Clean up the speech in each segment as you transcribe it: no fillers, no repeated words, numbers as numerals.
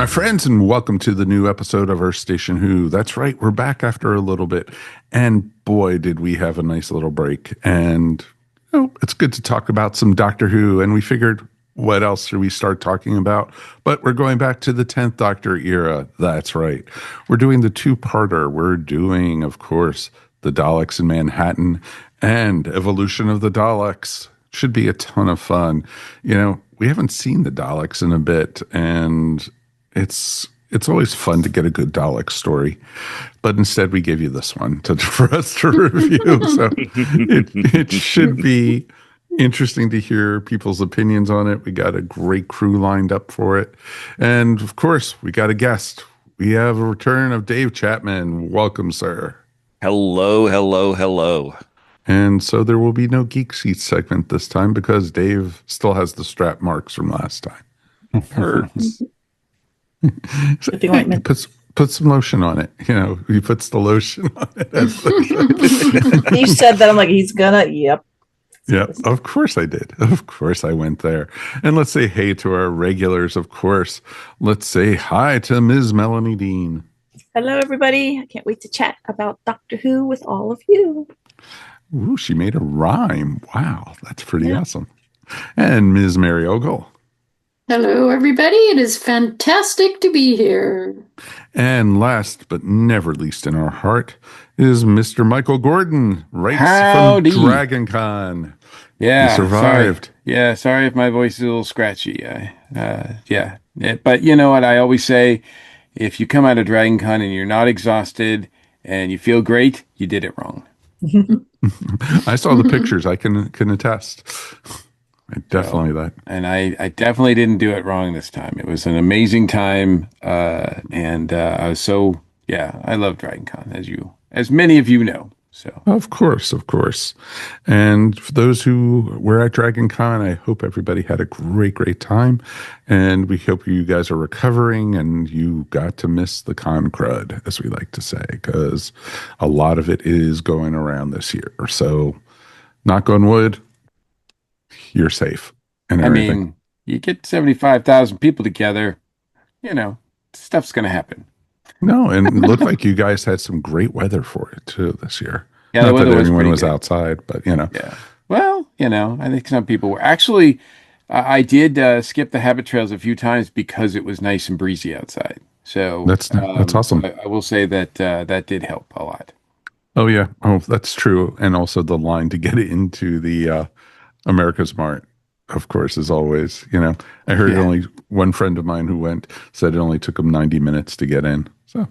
my friends, and welcome to the new episode of Earth Station Who. That's right, we're back after a little bit, and boy, did we have a nice little break. And it's good to talk about some Doctor Who, and we figured, what else should we start talking about? But we're going back to the 10th Doctor era. That's right. We're doing the two-parter. We're doing, of course, the Daleks in Manhattan and Evolution of the Daleks. Should be a ton of fun. We haven't seen the Daleks in a bit, and it's always fun to get a good Dalek story. But instead, we gave you this one for us to review. So it should be interesting to hear people's opinions on it. We got a great crew lined up for it. And, of course, we got a guest. We have a return of Dave Chapman. Welcome, sir. Hello, hello, hello. And so there will be no Geek Seat segment this time because Dave still has the strap marks from last time. Hurts. So, hey, put some lotion on it. He puts the lotion on it. You said that. I'm like, he's gonna, yep. Yeah, of course I did. Of course I went there. And let's say hey to our regulars, of course. Let's say hi to Ms. Melanie Dean. Hello, everybody. I can't wait to chat about Doctor Who with all of you. Ooh, she made a rhyme. Wow, that's pretty awesome. And Ms. Mary Ogle. Hello, everybody. It is fantastic to be here. And last but never least in our heart is Mr. Michael Gordon, right Howdy. from Dragon Con. Yeah, he survived. Sorry if my voice is a little scratchy. But you know what I always say, if you come out of Dragon Con and you're not exhausted and you feel great, you did it wrong. I saw the pictures. I can attest. And I definitely didn't do it wrong this time. It was an amazing time, and I was I love Dragon Con, as many of you know. So of course. And for those who were at Dragon Con, I hope everybody had a great time, and we hope you guys are recovering and you got to miss the con crud, as we like to say, because a lot of it is going around this year. So, knock on wood, you're safe. And everything. I mean, you get 75,000 people together, stuff's going to happen. No, and it looked like you guys had some great weather for it too this year. Yeah, not the weather that anyone was good. outside, but Yeah. Well, I think some people were. Actually, I did skip the habit trails a few times because it was nice and breezy outside. So that's awesome. I will say that that did help a lot. Oh yeah, that's true. And also the line to get into the America's Mart, of course, is always. I heard only one friend of mine who went said it only took him 90 minutes to get in. So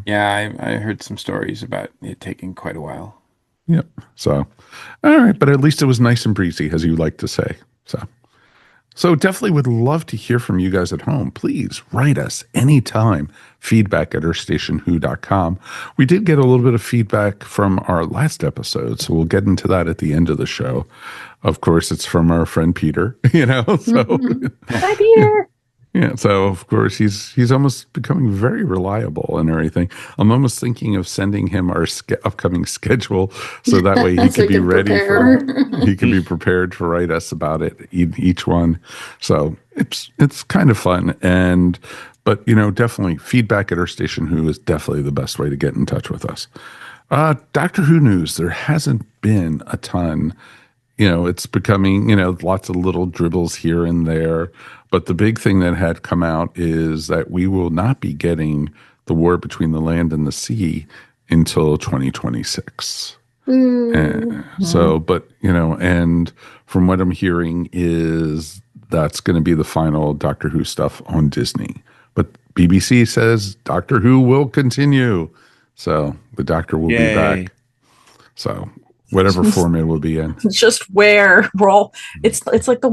Yeah, I heard some stories about it taking quite a while. Yep. So, all right, but at least it was nice and breezy, as you like to say. So definitely would love to hear from you guys at home. Please write us anytime. Feedback at earthstationwho.com. We did get a little bit of feedback from our last episode, so we'll get into that at the end of the show. Of course, it's from our friend Peter, so. Hi, Peter. Yeah, so of course he's almost becoming very reliable and everything. I'm almost thinking of sending him our upcoming schedule, so that way he could be ready he can be prepared to write us about it each one. So it's kind of fun, but definitely feedback at Earth Station Who is definitely the best way to get in touch with us. Doctor Who news, there hasn't been a ton. It's becoming, lots of little dribbles here and there. But the big thing that had come out is that we will not be getting the war between the land and the sea until 2026. So, but, and from what I'm hearing is that's going to be the final Doctor Who stuff on Disney. But BBC says Doctor Who will continue. So the Doctor will be back. So whatever form it will be in. Just where we're all, it's like the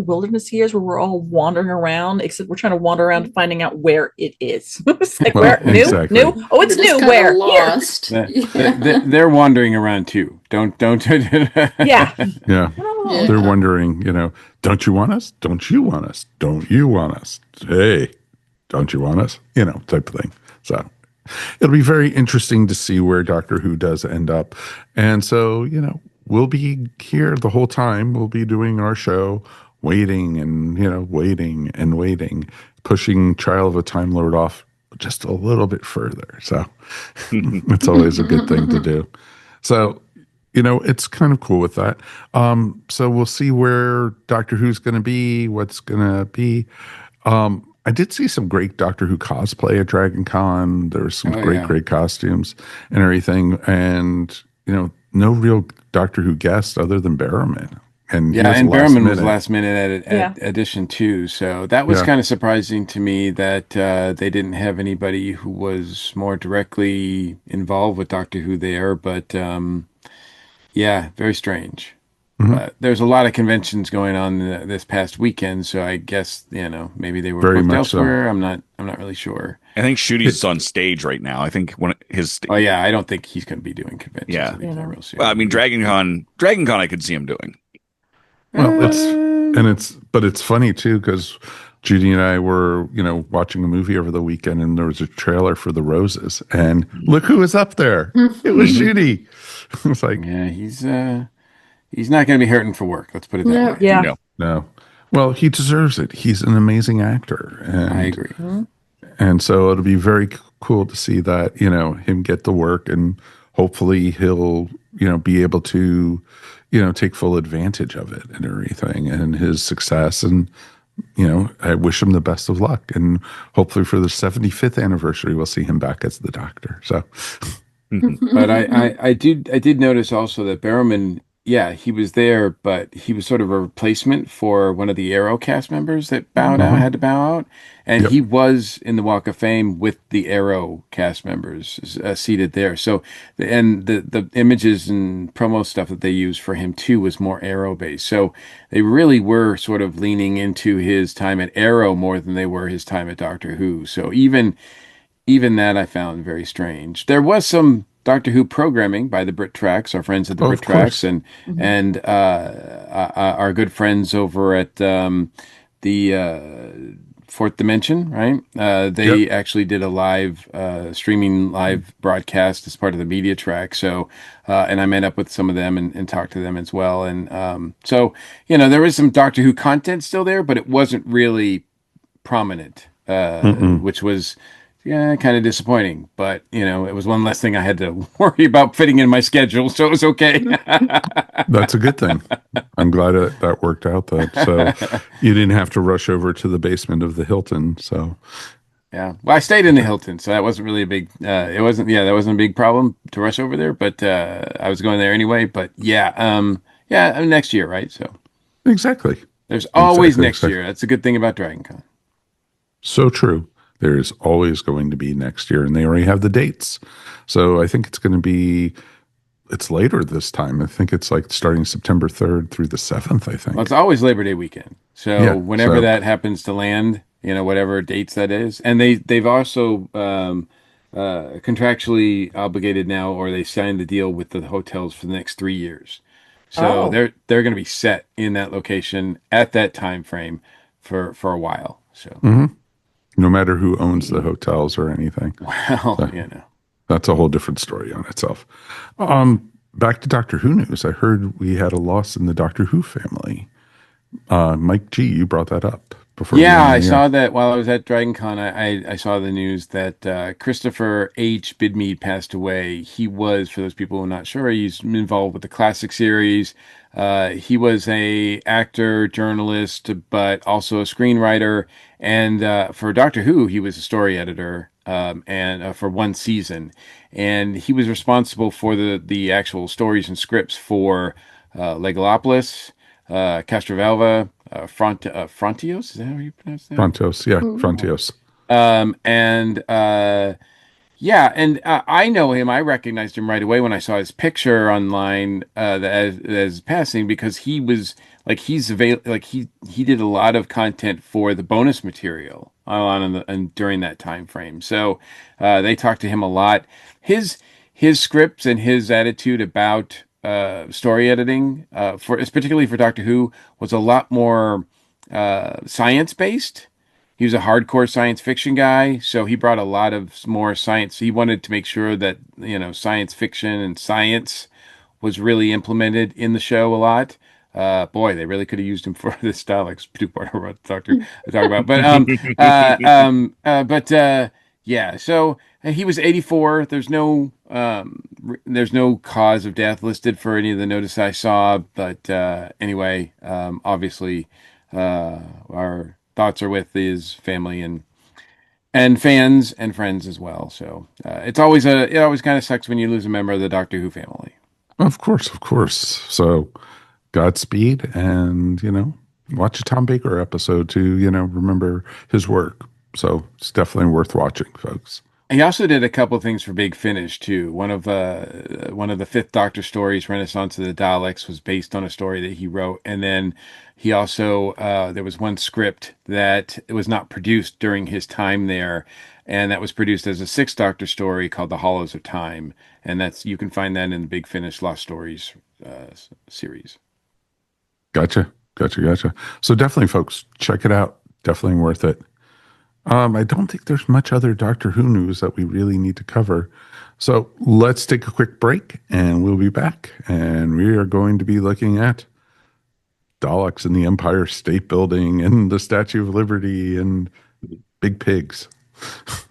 wilderness years where we're all wandering around, except we're trying to wander around finding out where it is. It's like, where? Exactly. New? Oh, it's new. Where? Lost. They're wandering around too. Don't. Yeah. Yeah. They're wondering, don't you want us? Don't you want us? Don't you want us? Hey, don't you want us? Type of thing. So it'll be very interesting to see where Doctor Who does end up. And so, we'll be here the whole time. We'll be doing our show waiting and, waiting and waiting, pushing Child of a Time Lord off just a little bit further. So it's always a good thing to do. So, it's kind of cool with that. So we'll see where Doctor Who's going to be, what's going to be. I did see some great Doctor Who cosplay at Dragon Con. There were some great costumes and everything. And, no real Doctor Who guest other than Barrowman. And Barrowman was last minute at addition too. So that was kind of surprising to me that they didn't have anybody who was more directly involved with Doctor Who there. But very strange. But there's a lot of conventions going on this past weekend, so I guess maybe they were booked elsewhere. So. I'm not really sure. I think Shooty's on stage right now. I think I don't think he's going to be doing conventions. Yeah. Real soon. Well, I mean, Dragon Con, I could see him doing. Well, it's funny too because Judy and I were watching a movie over the weekend, and there was a trailer for The Roses, and look who was up there! It was Judy. It's like, he's not going to be hurting for work. Let's put it that way. Yeah. No. Well, he deserves it. He's an amazing actor. And, I agree. And so it'll be very cool to see that, him get the work, and hopefully he'll, be able to, take full advantage of it and everything and his success. And, I wish him the best of luck. And hopefully for the 75th anniversary, we'll see him back as the Doctor. So, but I did notice also that Barrowman, he was there, but he was sort of a replacement for one of the Arrow cast members that had to bow out. And he was in the Walk of Fame with the Arrow cast members seated there. So, and the images and promo stuff that they used for him too was more Arrow based. So they really were sort of leaning into his time at Arrow more than they were his time at Doctor Who. So even that I found very strange. There was some Doctor Who programming by the Brit Tracks, our friends at the Brit Tracks, and our good friends over at the Fourth Dimension, right? They actually did a live streaming live broadcast as part of the media track. So, and I met up with some of them and talked to them as well. And so, there is some Doctor Who content still there, but it wasn't really prominent, which was kind of disappointing, but it was one less thing I had to worry about fitting in my schedule, so it was okay. That's a good thing. I'm glad that worked out. So you didn't have to rush over to the basement of the Hilton. So well, I stayed in the Hilton, so that wasn't really a big. That wasn't a big problem to rush over there, but I was going there anyway. But next year, right? So exactly. There's always next year. That's a good thing about Dragon Con. So true. There is always going to be next year, and they already have the dates. So I think it's going to be, it's later this time. I think it's like starting September 3rd through the 7th, I think. Well, it's always Labor Day weekend. So whenever that happens to land, whatever dates that is. And they've also contractually obligated now, or they signed the deal with the hotels for the next 3 years. So they're going to be set in that location at that time frame for a while. So. No matter who owns the hotels or anything. Well, that's a whole different story on itself. Back to Doctor Who news. I heard we had a loss in the Doctor Who family. Mike G, you brought that up before. I saw that while I was at Dragon Con. I saw the news that Christopher H. Bidmead passed away. He was, for those people who are not sure, he's involved with the classic series. He was a actor, journalist, but also a screenwriter. And for Doctor Who, he was a story editor and for one season. And he was responsible for the actual stories and scripts for Legalopolis, Castrovalva, Frontios. Is that how you pronounce that? Frontios, Frontios. I know him. I recognized him right away when I saw his picture online as passing, because he was he did a lot of content for the bonus material and during that time frame. So they talked to him a lot. His scripts and his attitude about story editing, particularly for Doctor Who, was a lot more science based. He was a hardcore science fiction guy, so he brought a lot of more science. He wanted to make sure that science fiction and science was really implemented in the show a lot. boy, they really could have used him for this Daleks two-part Doctor I talk about. But yeah. So he was 84. There's no cause of death listed for any of the notice I saw. But anyway, obviously, our thoughts are with his family and fans and friends as well. So it always kind of sucks when you lose a member of the Doctor Who family. Of course, of course. So Godspeed, and watch a Tom Baker episode to remember his work. So it's definitely worth watching, folks. He also did a couple of things for Big Finish too. One of the Fifth Doctor stories, Renaissance of the Daleks, was based on a story that he wrote, and then he also there was one script that was not produced during his time there, and that was produced as a Sixth Doctor story called The Hollows of Time, and you can find that in the Big Finish Lost Stories series. Gotcha. So definitely, folks, check it out. Definitely worth it. I don't think there's much other Doctor Who news that we really need to cover. So let's take a quick break and we'll be back. And we are going to be looking at Daleks in the Empire State Building and the Statue of Liberty and big pigs.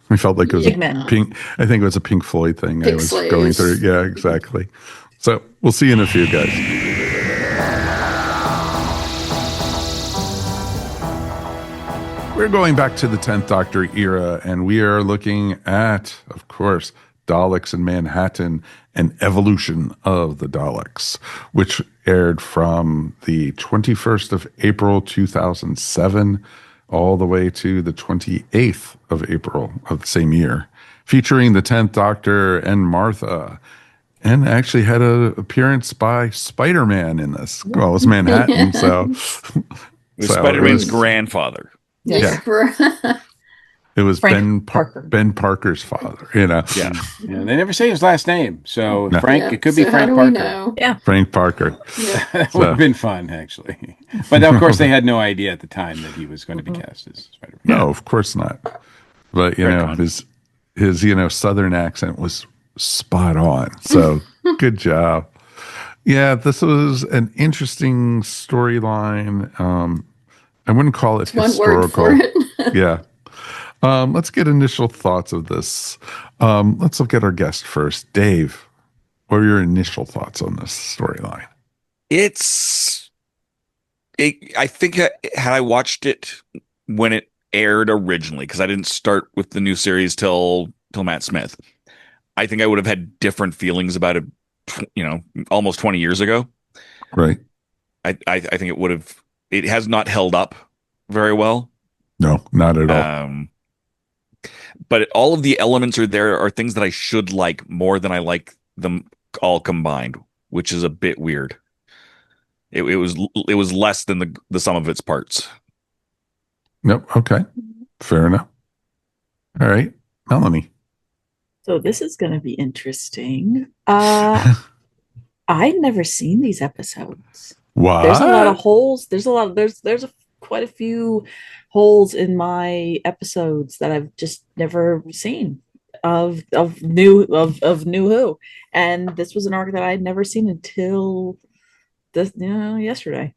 I felt like it was I think it was a Pink Floyd thing I was going through. Yeah, exactly. So we'll see you in a few, guys. We're going back to the 10th Doctor era, and we are looking at, of course, Daleks in Manhattan and Evolution of the Daleks, which aired from the 21st of April, 2007, all the way to the 28th of April of the same year, featuring the 10th Doctor and Martha, and actually had an appearance by Spider-Man in this. Well, it's Manhattan, so... Spider-Man's grandfather. Yeah. It was Ben Parker's father, Yeah. They never say his last name. So No. Frank, it could be Frank Parker. Yeah. Frank Parker. Yeah. That would have been fun, actually. But of course, they had no idea at the time that he was going to be cast as Spider-Man. No, of course not. But his Southern accent was spot on. So good job. Yeah, this was an interesting storyline. I wouldn't call it historical. One word for it. Yeah. Let's get initial thoughts of this. Let's look at our guest first. Dave, what are your initial thoughts on this storyline? I think had I watched it when it aired originally, because I didn't start with the new series till Matt Smith, I think I would have had different feelings about it, almost 20 years ago. Right. I think it has not held up very well. No, not at all. But all of the elements are things that I should like more than I like them all combined, which is a bit weird. It was less than the sum of its parts. Nope. Okay. Fair enough. All right. Melanie. So this is going to be interesting. I'd never seen these episodes. What? There's a lot of holes. There's quite a few holes in my episodes that I've just never seen of New Who, and this was an arc that I'd never seen until yesterday,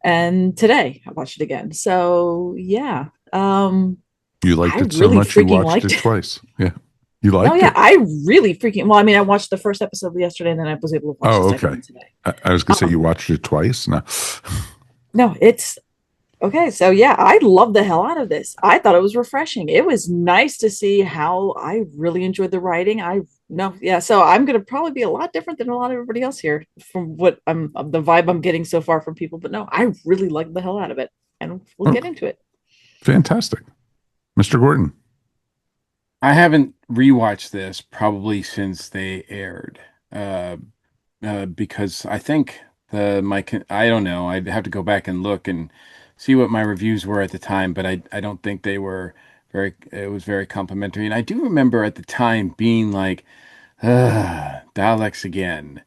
and today I watched it again. So yeah, you liked it so really much you freaking watched liked it twice. Yeah, you liked Oh yeah, it. I really freaking well. I mean, I watched the first episode yesterday, and then I was able to watch the second one today. I was gonna say you watched it twice. No, it's okay. So yeah, I love the hell out of this. I thought it was refreshing. It was nice to see how I really enjoyed the writing. So I'm gonna probably be a lot different than a lot of everybody else here from what the vibe I'm getting so far from people. But no, I really like the hell out of it, and we'll get into it. Fantastic, Mr. Gordon. I haven't rewatched this probably since they aired, because I think I don't know. I'd have to go back and look and see what my reviews were at the time, but I don't think they were it was very complimentary. And I do remember at the time being like, Daleks again.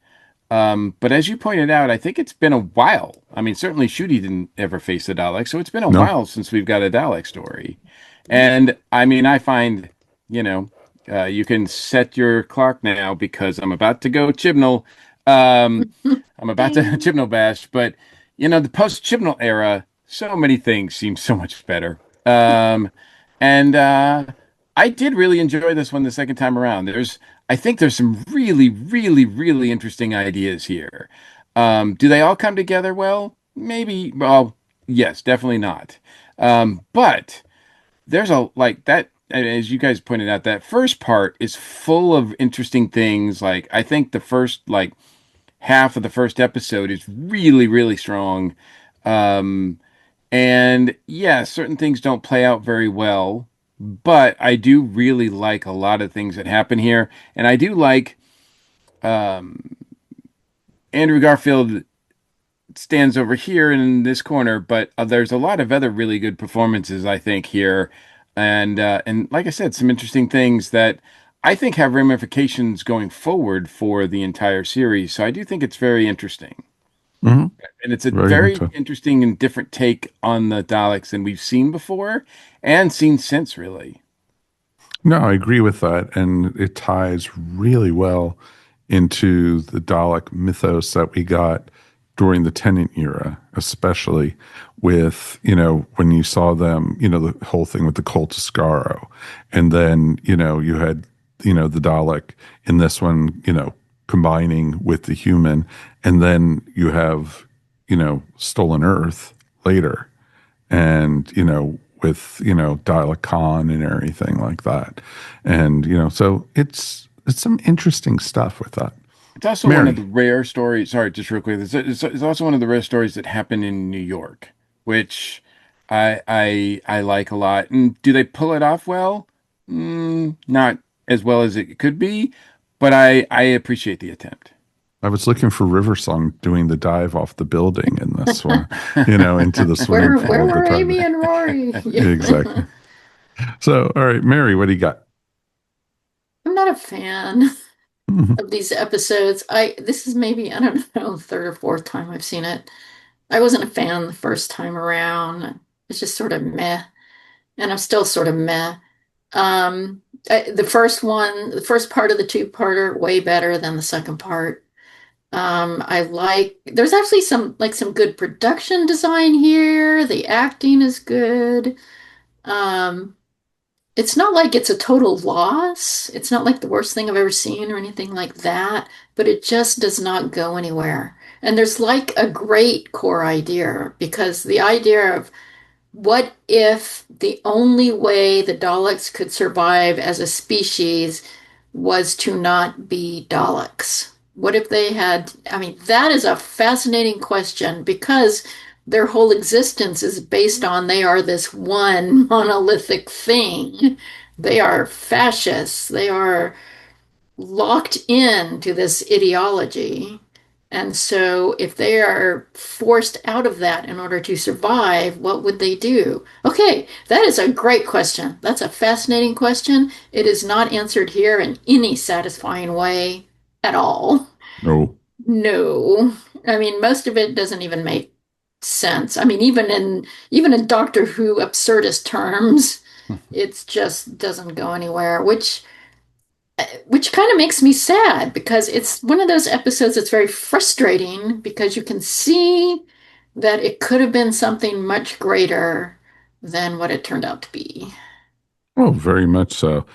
But as you pointed out, I think it's been a while. I mean, certainly Shooty didn't ever face the Daleks, so it's been a while since we've got a Dalek story. And I mean, I find, you can set your clock now because I'm about to go Chibnall. I'm about to Chibnall bash, but the post-Chibnall era, so many things seem so much better. And I did really enjoy this one the second time around. I think there's some really, really, really interesting ideas here. Do they all come together well? Maybe. Well, yes, definitely not. But there's a like that, as you guys pointed out, that first part is full of interesting things. Like I think the first half of the first episode is really, really strong. Um, and yeah, certain things don't play out very well, but I do really like a lot of things that happen here. And I do like um, Andrew Garfield stands over here in this corner, but there's a lot of other really good performances, I think, here. And like I said, some interesting things that I think have ramifications going forward for the entire series. So I do think it's very interesting. Hmm. And it's a Very much very so. interesting and different take on the Daleks than we've seen before and seen since, really. No, I agree with that. And it ties really well into the Dalek mythos that we got during the Tennant era, especially with, when you saw them, the whole thing with the Cult of Skaro. And then, you had, the Dalek in this one, combining with the human. And then you have, Stolen Earth later. And, with, Dalek Khan and everything like that. And, so it's some interesting stuff with that. It's also one of Mary. the rare stories. Sorry, just real quick. It's also one of the rare stories that happen in New York, which I like a lot. And do they pull it off well? Not as well as it could be, but I appreciate the attempt. I was looking for River Song doing the dive off the building in this one, into the swimming Where pool at the were time. Amy and Rory? Exactly. So, all right, Mary, what do you got? I'm not a fan Mhm. of these episodes. This is maybe, I don't know, the third or fourth time I've seen it. I wasn't a fan the first time around. It's just sort of meh, and I'm still sort of meh. The first part of the two-parter, way better than the second part. There's actually some good production design here. The acting is good. Um, it's not like it's a total loss. It's not like the worst thing I've ever seen or anything like that, but it just does not go anywhere. And there's like a great core idea because the idea of what if the only way the Daleks could survive as a species was to not be Daleks? What if they had, I mean, that is a fascinating question because their whole existence is based on they are this one monolithic thing. They are fascists. They are locked into this ideology. And so, if they are forced out of that in order to survive, what would they do? Okay, that is a great question. That's a fascinating question. It is not answered here in any satisfying way at all. No. No. I mean, most of it doesn't even make sense. I mean, even in Doctor Who absurdist terms, it just doesn't go anywhere, which kind of makes me sad because it's one of those episodes that's very frustrating because you can see that it could have been something much greater than what it turned out to be. Oh, very much so.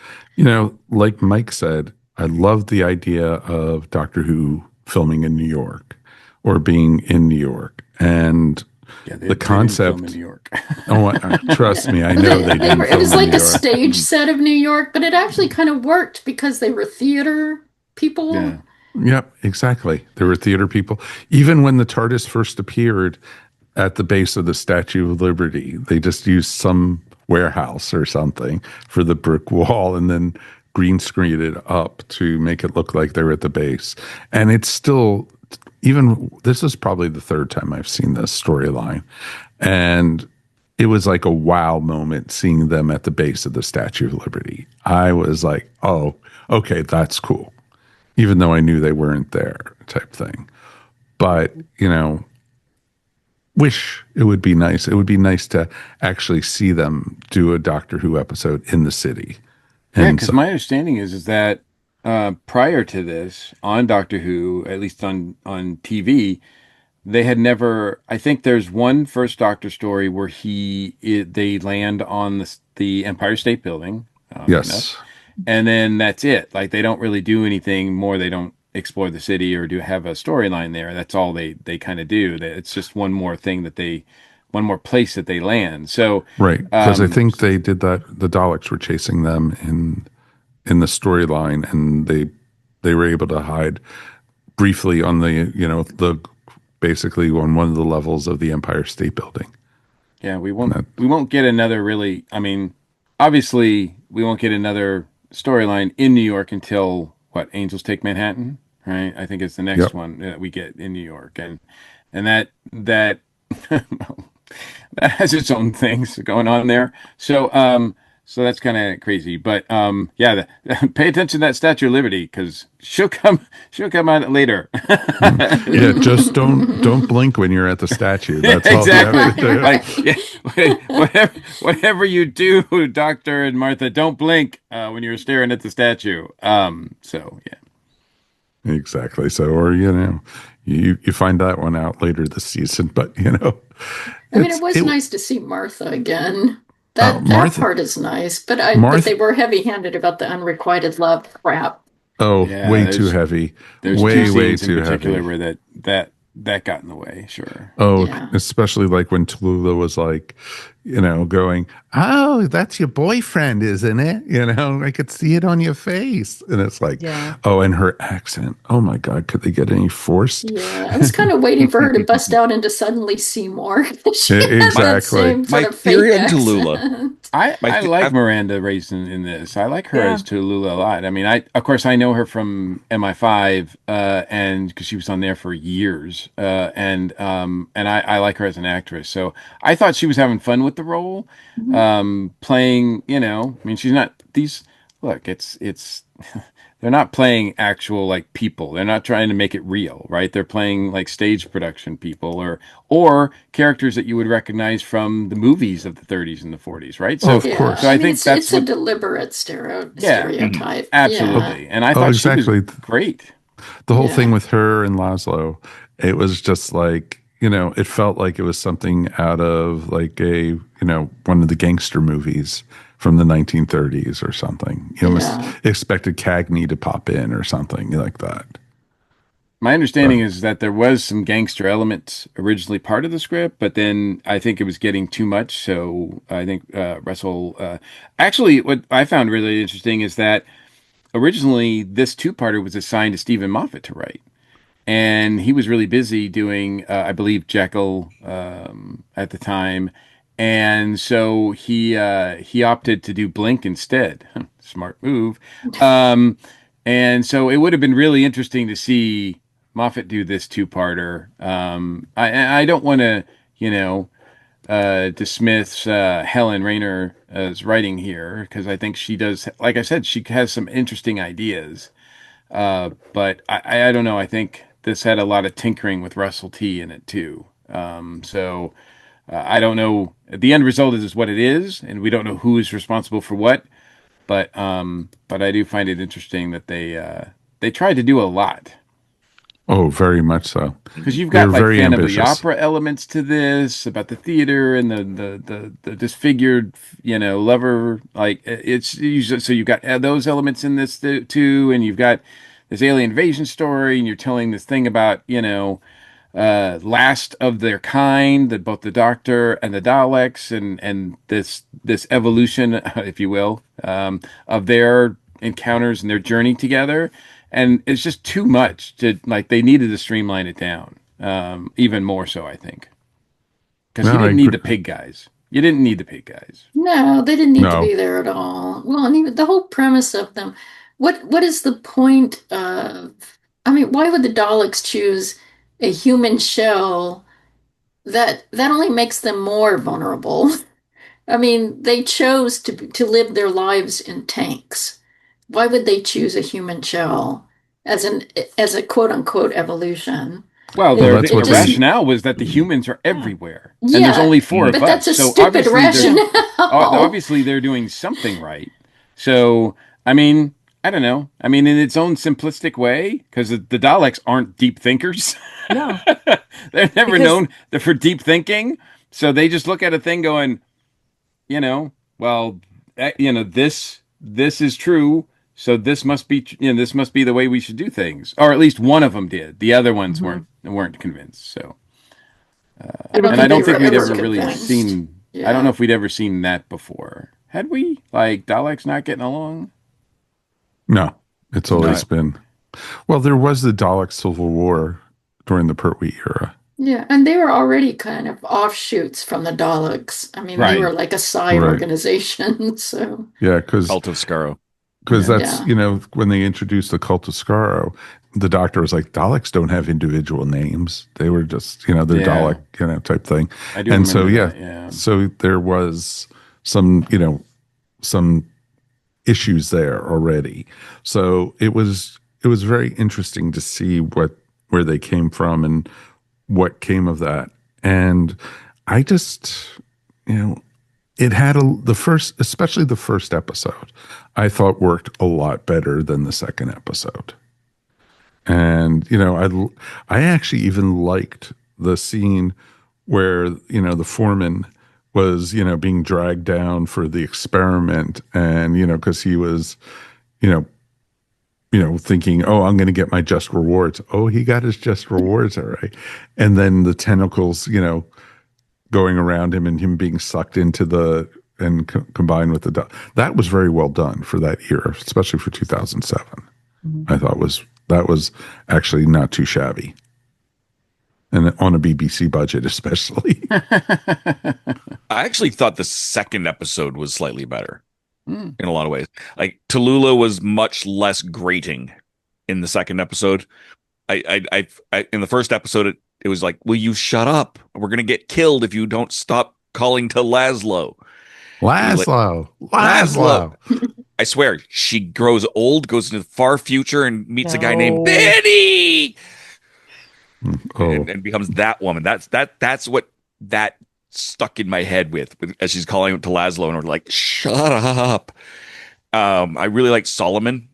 Like Mike said, I love the idea of Doctor Who filming in New York or being in New York. And Yeah, the they didn't film in concept, New York. trust me, I know they didn't It film was in like New a York. stage set of New York, but it actually kind of worked because they were theater people. Yeah. Yep, exactly. There were theater people. Even when the TARDIS first appeared at the base of the Statue of Liberty, they just used some warehouse or something for the brick wall and then green screened it up to make it look like they were at the base. And it's still, even this is probably the third time I've seen this storyline. And it was like a wow moment seeing them at the base of the Statue of Liberty. I was like, oh, okay, that's cool, even though I knew they weren't there, type thing. But, wish it would be nice. It would be nice to actually see them do a Doctor Who episode in the city. Yeah, And because so, my understanding is that prior to this, on Doctor Who, at least on TV, they had never. I think there's one First Doctor story where they land on the Empire State Building, enough, Yes. and then that's it. Like they don't really do anything more. They don't explore the city or do have a storyline there. That's all they kind of do. It's just one more thing one more place that they land. So, Right. Because I think they did that. The Daleks were chasing them in the storyline, and they were able to hide briefly on the basically on one of the levels of the Empire State Building. yeah, we won't get another really. I mean, obviously, we won't get another storyline in New York until what? Angels Take Manhattan, right? I think it's the next Yep. one that we get in New York, and that that has its own things going on there. So that's kind of crazy. But yeah, pay attention to that Statue of Liberty because she'll come out later. Yeah, just don't blink when you're at the statue. That's all you have Exactly. to do. Like, yeah, whatever you do, Doctor and Martha, don't blink when you're staring at the statue. So yeah. Exactly. So, or you find that one out later this season, but I mean, it was nice to see Martha again. That Martha, part is nice, but Martha, they were heavy-handed about the unrequited love crap. oh, Yeah, way too heavy. There's Way, two way scenes in too particular heavy. where that got in the way. Sure. Oh, Yeah. especially like when Tallulah was like, going, "Oh, that's your boyfriend, isn't it?" I could see it on your face, and it's like, Yeah. oh, and her accent. Oh my God, could they get any forced? Yeah, I was kind of waiting for her to bust out into Suddenly Seymour. She Yeah, had that exactly. same sort My of theory fake on Tallulah. accent. I like I've- Miranda Raisin in this. I like her Yeah. as Tallulah a lot. I mean, of course I know her from MI5, and because she was on there for years, and I like her as an actress. So I thought she was having fun with the role, playing. I mean, she's not these. Look, it's they're not playing actual like people. They're not trying to make it real, right? They're playing like stage production people or characters that you would recognize from the movies of the 30s and the 40s, right? So, Of course. so I mean, think that's it's a what deliberate stereotype. absolutely. And I Oh, thought exactly. she was great. The whole Yeah. thing with her and Laszlo, it was just like, it felt like it was something out of like one of the gangster movies from the 1930s or something. You almost Yeah. expected Cagney to pop in or something like that. My understanding is that there was some gangster elements originally part of the script, but then I think it was getting too much. So I think Russell, actually, what I found really interesting is that originally this two-parter was assigned to Stephen Moffat to write. And he was really busy doing, I believe, Jekyll at the time, and so he opted to do Blink instead. Smart move. And so it would have been really interesting to see Moffat do this two-parter. I don't want to, dismiss Helen Rayner's writing here because I think she does. Like I said, she has some interesting ideas. But I don't know. I think this had a lot of tinkering with Russell T in it too. So I don't know. The end result is what it is, and we don't know who is responsible for what. But I do find it interesting that they tried to do a lot Oh, very much so. because you've They're got like very Phantom of the ambitious. Opera elements to this about the theater and the disfigured lover like it's usually so you've got those elements in this too, and you've got this alien invasion story, and you're telling this thing about last of their kind, that both the Doctor and the Daleks, and this evolution, if you will, of their encounters and their journey together, and it's just too much to like. They needed to streamline it down, even more so, I think, because No, you I didn't need agree. the pig guys. You didn't need the pig guys. No, they didn't need to No. be there at all. Well, and even the whole premise of them. What is the point of? I mean, why would the Daleks choose a human shell that only makes them more vulnerable? I mean, they chose to live their lives in tanks. Why would they choose a human shell as a quote unquote evolution? Well, Well, their, that's their what rationale was that the humans are everywhere, and there's Yeah, only four of but us. that's a So stupid obviously they're rationale. obviously they're doing something right. So I mean, I don't know. I mean, in its own simplistic way, because the Daleks aren't deep thinkers. No, They're never because known for deep thinking. So they just look at a thing going, well, this is true. So this must be, this must be the way we should do things. Or at least one of them did. The other ones Mhm. weren't convinced. So, I don't and I think they don't think were we'd ever ever really convinced. seen. I don't know Yeah. if we'd ever seen that before. Had we? Like Daleks not getting along? No, it's always No. been. Well, there was the Dalek Civil War during the Pertwee era. Yeah, and they were already kind of offshoots from the Daleks. I mean, they Right. were like a side Right. organization. So, Yeah, because Cult of Skaro. that's Yeah. when they introduced the Cult of Skaro, the Doctor was like, Daleks don't have individual names. They were just they're Yeah. Dalek type thing. I do And so remember that. Yeah. so there was some some issues there already. So it was very interesting to see where they came from and what came of that. And I just it had the first, especially the first episode, I thought worked a lot better than the second episode. And I actually even liked the scene where the foreman was being dragged down for the experiment, and because he was you know thinking, oh, I'm going to get my just rewards. Oh, he got his just rewards, all right. And then the tentacles going around him and him being sucked into combined with that was very well done for that year, especially for 2007. I thought that was actually not too shabby, and on a BBC budget especially. I actually thought the second episode was slightly better in a lot of ways. Like Tallulah was much less grating in the second episode. I in the first episode it was like, will you shut up? We're gonna get killed if you don't stop calling to Laszlo. Laszlo. I swear, she grows old, goes into the far future, and meets a guy named No. Benny, Oh, and becomes that woman. That's what that stuck in my head as she's calling to Laszlo, and we're like, shut up. I really like Solomon.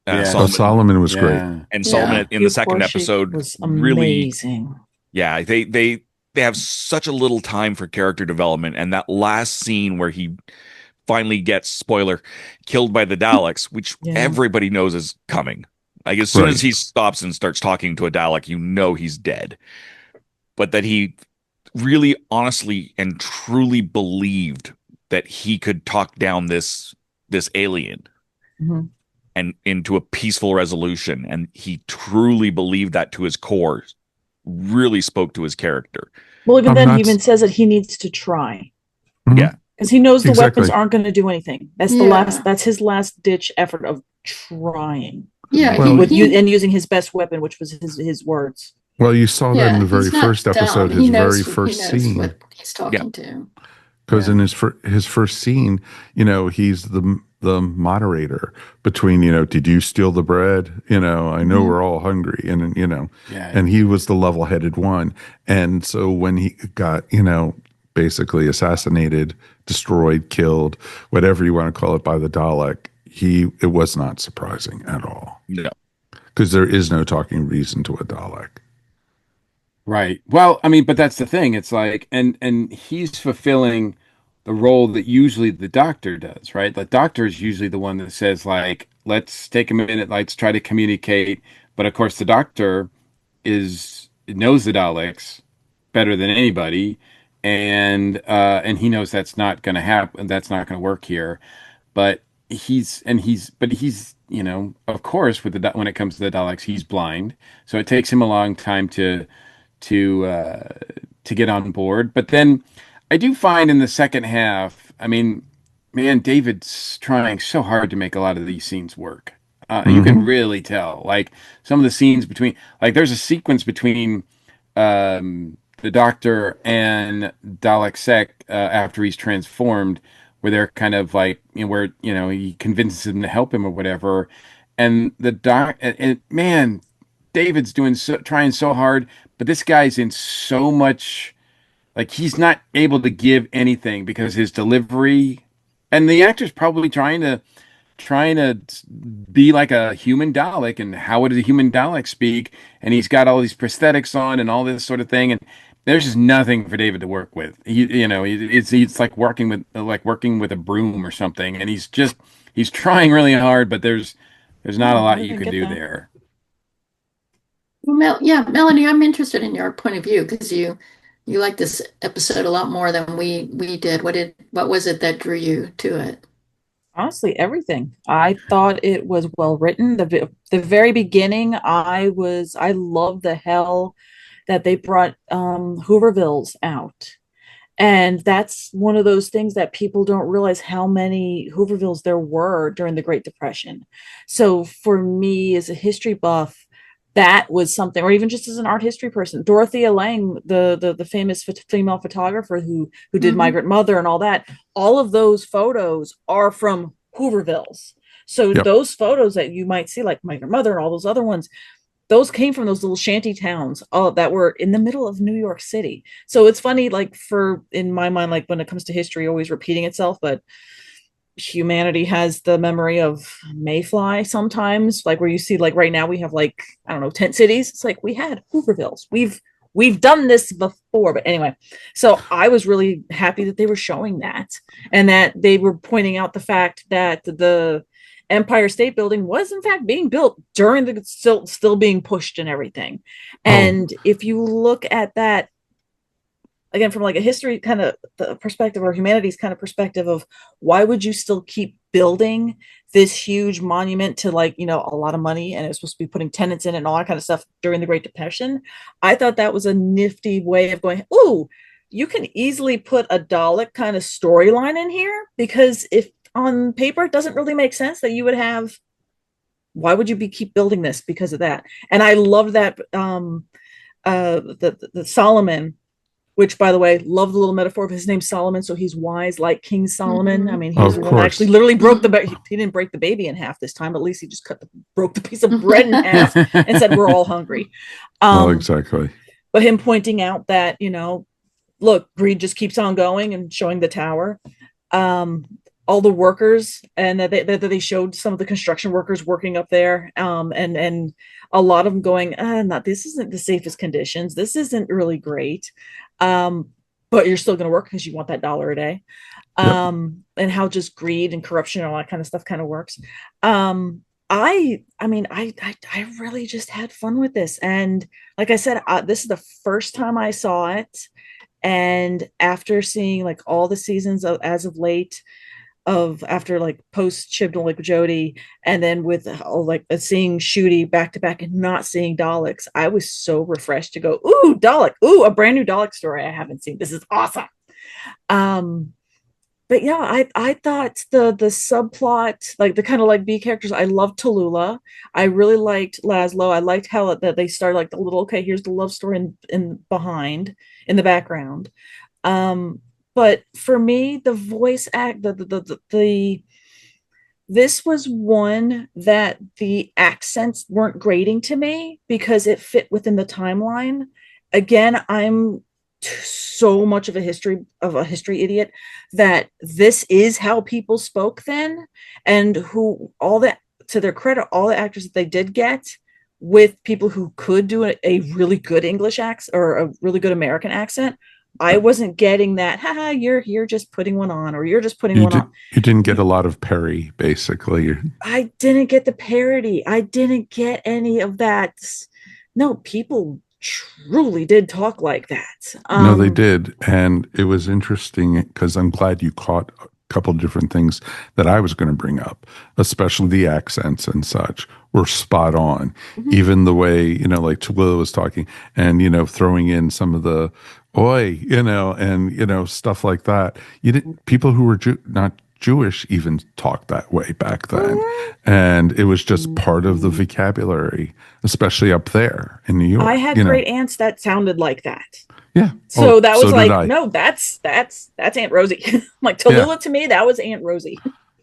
Yeah. Solomon was great. Yeah. And Yeah. Solomon in the second Portia episode was really, amazing. yeah, they have such a little time for character development, and that last scene where he finally gets, spoiler, killed by the Daleks, which Yeah. everybody knows is coming. Like as soon Right. as he stops and starts talking to a Dalek, he's dead. But that he really honestly and truly believed that he could talk down this alien Mhm. and into a peaceful resolution, and he truly believed that to his core, really spoke to his character. Well, even I'm then, not he even s- says that he needs to try Mhm. Yeah. because he knows the Exactly. weapons aren't going to do anything. That's Yeah. that's his last ditch effort of trying Yeah, Well, and using his best weapon, which was his words. Well, you saw that in the very he's not first episode, dumb. his He knows, very first he knows scene. what he's talking to. Because Yeah. in his first scene, he's the moderator between, did you steal the bread? I know Mhm. we're all hungry, and Yeah. and he was the level-headed one. And so when he got, basically assassinated, destroyed, killed, whatever you want to call it, by the Dalek, it was not surprising at all, No. because there is no talking reason to a Dalek. Right. Well, I mean, but that's the thing. It's like, and he's fulfilling the role that usually the Doctor does, right? The Doctor is usually the one that says, like, let's take a minute, let's try to communicate. But of course, the Doctor knows the Daleks better than anybody, and he knows that's not going to happen. That's not going to work here. But he's of course, when it comes to the Daleks, he's blind, so it takes him a long time to uh, to get on board. But then I do find in the second half, I mean, man, David's trying so hard to make a lot of these scenes work. You can really tell, like some of the scenes between, like there's a sequence between the Doctor and Dalek Sec after he's transformed, where they're kind of like, where he convinces him to help him or whatever, and man, David's trying so hard, but this guy's in so much, like he's not able to give anything because his delivery, and the actor's probably trying to trying to be like a human Dalek, and how would a human Dalek speak? And he's got all these prosthetics on and all this sort of thing, and there's just nothing for David to work with. It's like working with a broom or something, and he's trying really hard, but there's not a lot you can do there. Well, yeah, Melanie, I'm interested in your point of view because you like this episode a lot more than we did. What was it that drew you to it? Honestly, everything. I thought it was well written. The very beginning, I loved the hell that they brought Hoovervilles out. And that's one of those things that people don't realize how many Hoovervilles there were during the Great Depression. So for me as a history buff, that was something, or even just as an art history person, Dorothea Lange, the famous female photographer who did Migrant Mother and all that, all of those photos are from Hoovervilles. So those photos that you might see, like Migrant Mother and all those other ones, those came from those little shanty towns that were in the middle of New York City. So it's funny, like in my mind, like when it comes to history, always repeating itself, but humanity has the memory of Mayfly sometimes, like where you see, like right now we have like, I don't know, tent cities. It's like we had Hoovervilles. We've done this before. But anyway, so I was really happy that they were showing that, and that they were pointing out the fact that the Empire State Building was in fact being built during the still being pushed and everything. And if you look at that again from like a history kind of the perspective, or humanities kind of perspective, of why would you still keep building this huge monument to, like, you know, a lot of money, and it's supposed to be putting tenants in it and all that kind of stuff during the Great Depression. I thought that was a nifty way of going, ooh, you can easily put a Dalek kind of storyline in here, because if on paper it doesn't really make sense that you would have, why would you keep building this because of that? And I love that the Solomon, which, by the way, love the little metaphor of his name's Solomon, so he's wise like King Solomon. I mean, he's the one that actually literally broke he didn't break the baby in half this time. At least he just broke the piece of bread in half and said, "We're all hungry." Exactly. But him pointing out that, you know, look, greed just keeps on going, and showing the tower, all the workers, and that they showed some of the construction workers working up there, and a lot of them going, this isn't the safest conditions. This isn't really great. But you're still going to work because you want that $1 a day. And how just greed and corruption and all that kind of stuff kind of works. I mean, I really just had fun with this. And like I said, this is the first time I saw it. And after seeing like all the seasons as of late, after like post Chibnall, like Jodie, and then with like seeing Ncuti back to back and not seeing Daleks, I was so refreshed to go, ooh, Dalek, ooh, a brand new Dalek story I haven't seen. This is awesome. But yeah, I thought the subplot, like the kind of like B characters, I loved Tallulah. I really liked Laszlo. I liked how that they started like the little, okay, here's the love story in the background. But for me, the voice act, this was one that the accents weren't grating to me because it fit within the timeline. Again, I'm so much of a history idiot that this is how people spoke then, and to their credit, all the actors that they did get with people who could do a really good English accent or a really good American accent. I wasn't getting that, haha, you're just putting one on, or you're just putting one on. You didn't get a lot of Perry, basically. I didn't get the parody. I didn't get any of that. No, people truly did talk like that. No, they did. And it was interesting because I'm glad you caught a couple of different things that I was going to bring up, especially the accents and such were spot on. Even the way, you know, like Tallulah was talking and, you know, throwing in some of the oi, you know, and, you know, stuff like that. People who were not Jewish even talked that way back then. And it was just part of the vocabulary, especially up there in New York. I had great aunts that sounded like that. Yeah. So that was like, no, that's Aunt Rosie. Like Tallulah to me, that was Aunt Rosie.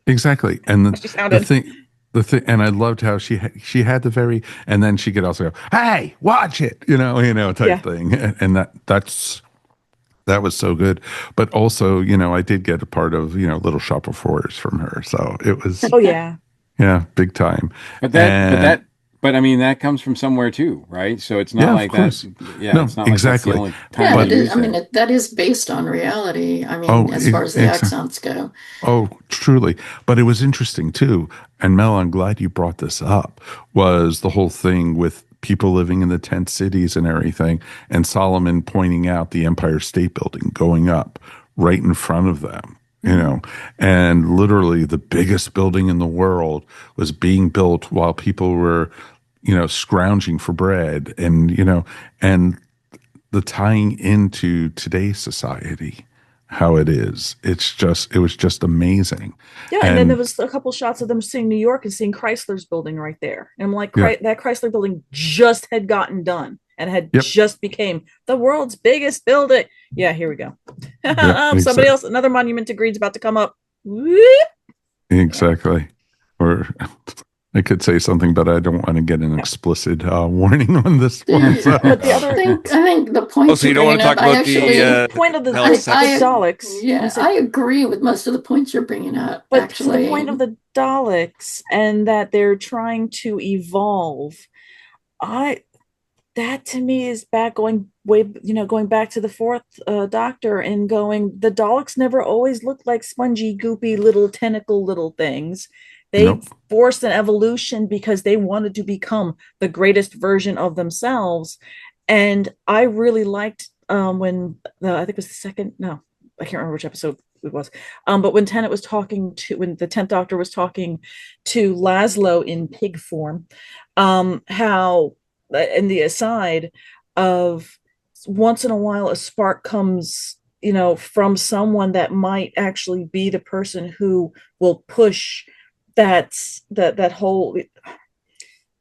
Exactly. And the thing, and I loved how she had the very, and then she could also go, hey, watch it, you know, type thing. And that's That was so good. But also, I did get a part of, Little Shop of Horrors from her. So it was, Oh yeah. yeah, big time. But And but I mean, that comes from somewhere too, right? So it's not yeah, of like that. course. Yeah, No, it's not like that's the exactly. only time Yeah, they But, it is. I use mean, that. that is based on reality. I oh, mean, as far as the exactly. accents go. Oh, truly. But it was interesting too. And Mel, I'm glad you brought this up, was the whole thing with people living in the tent cities and everything. And Solomon pointing out the Empire State Building going up right in front of them, and literally the biggest building in the world was being built while people were, scrounging for bread and the tying into today's society, how it is. It was just amazing. Yeah, and then there And was a couple shots of them seeing New York and seeing Chrysler's building right there. And I'm like, yeah, That Chrysler building just had gotten done and had yep, just became the world's biggest building. Yeah, here we go. yep, Somebody exactly, else, another monument to green's about to come up. Whoop. Yeah, exactly. Or I could say something, but I don't want to get an yeah. explicit warning on this one. The, So, But the other I think the Oh, points so you're you don't want bringing to up, talk I about actually, the point of the Dalek sex? Daleks. yeah, I agree with most of the points you're bringing up, But to the point actually. of the Daleks and that they're trying to evolve, I that to me is back going way, going back to the fourth Doctor and going, the Daleks never always looked like spongy, goopy little tentacle little things. They nope. forced an evolution because they wanted to become the greatest version of themselves. And I really liked when I think it was the second, no, I can't remember which episode it was. But when the 10th Doctor was talking to Laszlo in pig form, how in the aside of once in a while a spark comes, from someone that might actually be the person who will push that whole.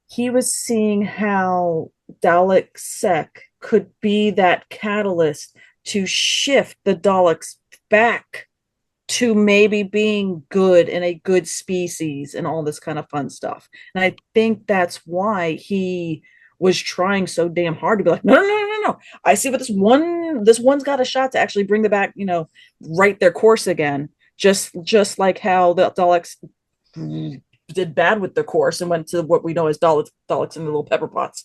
He was seeing how Dalek Sec could be that catalyst to shift the Daleks back to maybe being good and a good species and all this kind of fun stuff. And I think that's why he was trying so damn hard to be like, no, no, no, no, no. I see what this one's got a shot to actually bring the back, right their course again. Just like how the Daleks did bad with the course and went to what we know as Daleks in the little pepper pots.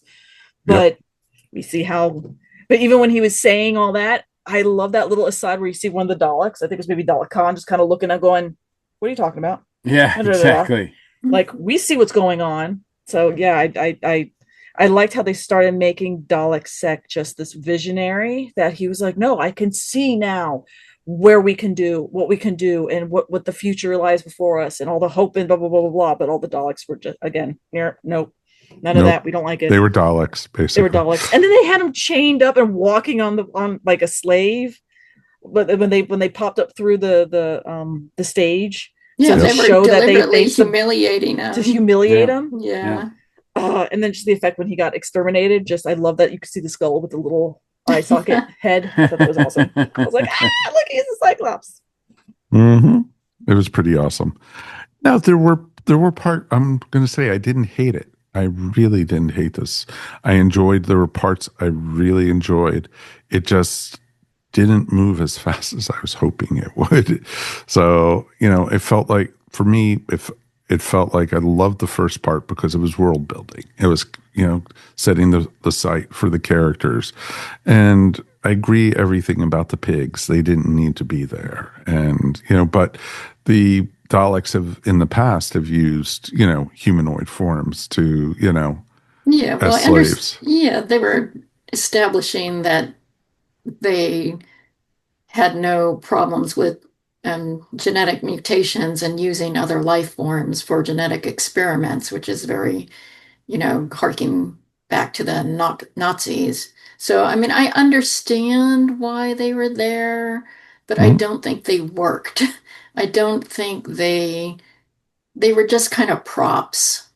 Yep. But we see how, but even when he was saying all that, I love that little aside where you see one of the Daleks, I think it was maybe Dalek Khan, just kind of looking at going, what are you talking about? Yeah, exactly. Like, we see what's going on. So yeah, I liked how they started making Dalek Sec just this visionary that he was like, no, I can see now where we can do what we can do and what the future lies before us and all the hope and blah blah blah blah blah. But all the Daleks were just, again, here, nope, none of Nope. that. We don't like it. They were Daleks, They were basically. Daleks, and then they had him chained up and walking on like a slave. But when they popped up through the stage, Yeah, so they to were show that deliberately they humiliating to him. humiliate Yeah. him, Yeah. and then just the effect when he got exterminated. Just I love that you could see the skull with the little eye socket head. I thought that was awesome. I was like, look, he's a Cyclops. Mm-hmm. It was pretty awesome. Now there were I'm going to say I didn't hate it. I really didn't hate this. There were parts I really enjoyed. It just didn't move as fast as I was hoping it would. So, it felt like, for me, if it felt like I loved the first part because it was world building. It was, setting the site for the characters. And I agree everything about the pigs. They didn't need to be there. And, but the Daleks in the past have used, humanoid forms to, Yeah, well, as slaves. yeah, they were establishing that they had no problems with genetic mutations and using other life forms for genetic experiments, which is very, harking back to the Nazis. So, I mean, I understand why they were there, but I Mhm. don't think they worked. I don't think they were just kind of props.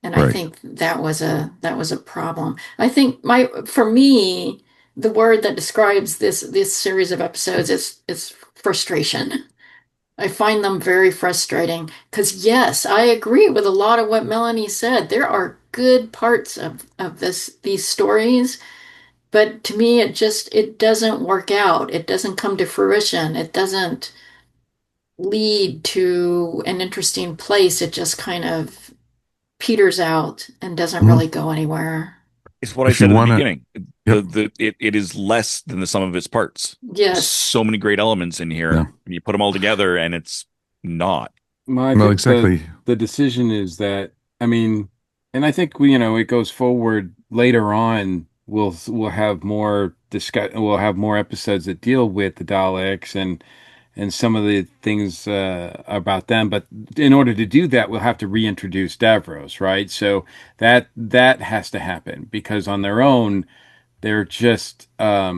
And I Right. think that was a problem. I think for me, the word that describes this series of episodes is frustration. I find them very frustrating because yes, I agree with a lot of what Melanie said. There are good parts of these stories, But to me, it doesn't work out. It doesn't come to fruition. It doesn't lead to an interesting place. It just kind of peters out and doesn't Mhm. really go anywhere. It's what I If you said at the want to, beginning. yep, It is less than the sum of its parts. Yes. So many great elements in here. yeah, And you put them all together and it's not. Well, I well, think exactly. the decision is that, I mean, and I think we, it goes forward later on. We'll have more discuss. We'll have more episodes that deal with the Daleks and some of the things about them. But in order to do that, we'll have to reintroduce Davros, right? So that has to happen because on their own, they're just yeah,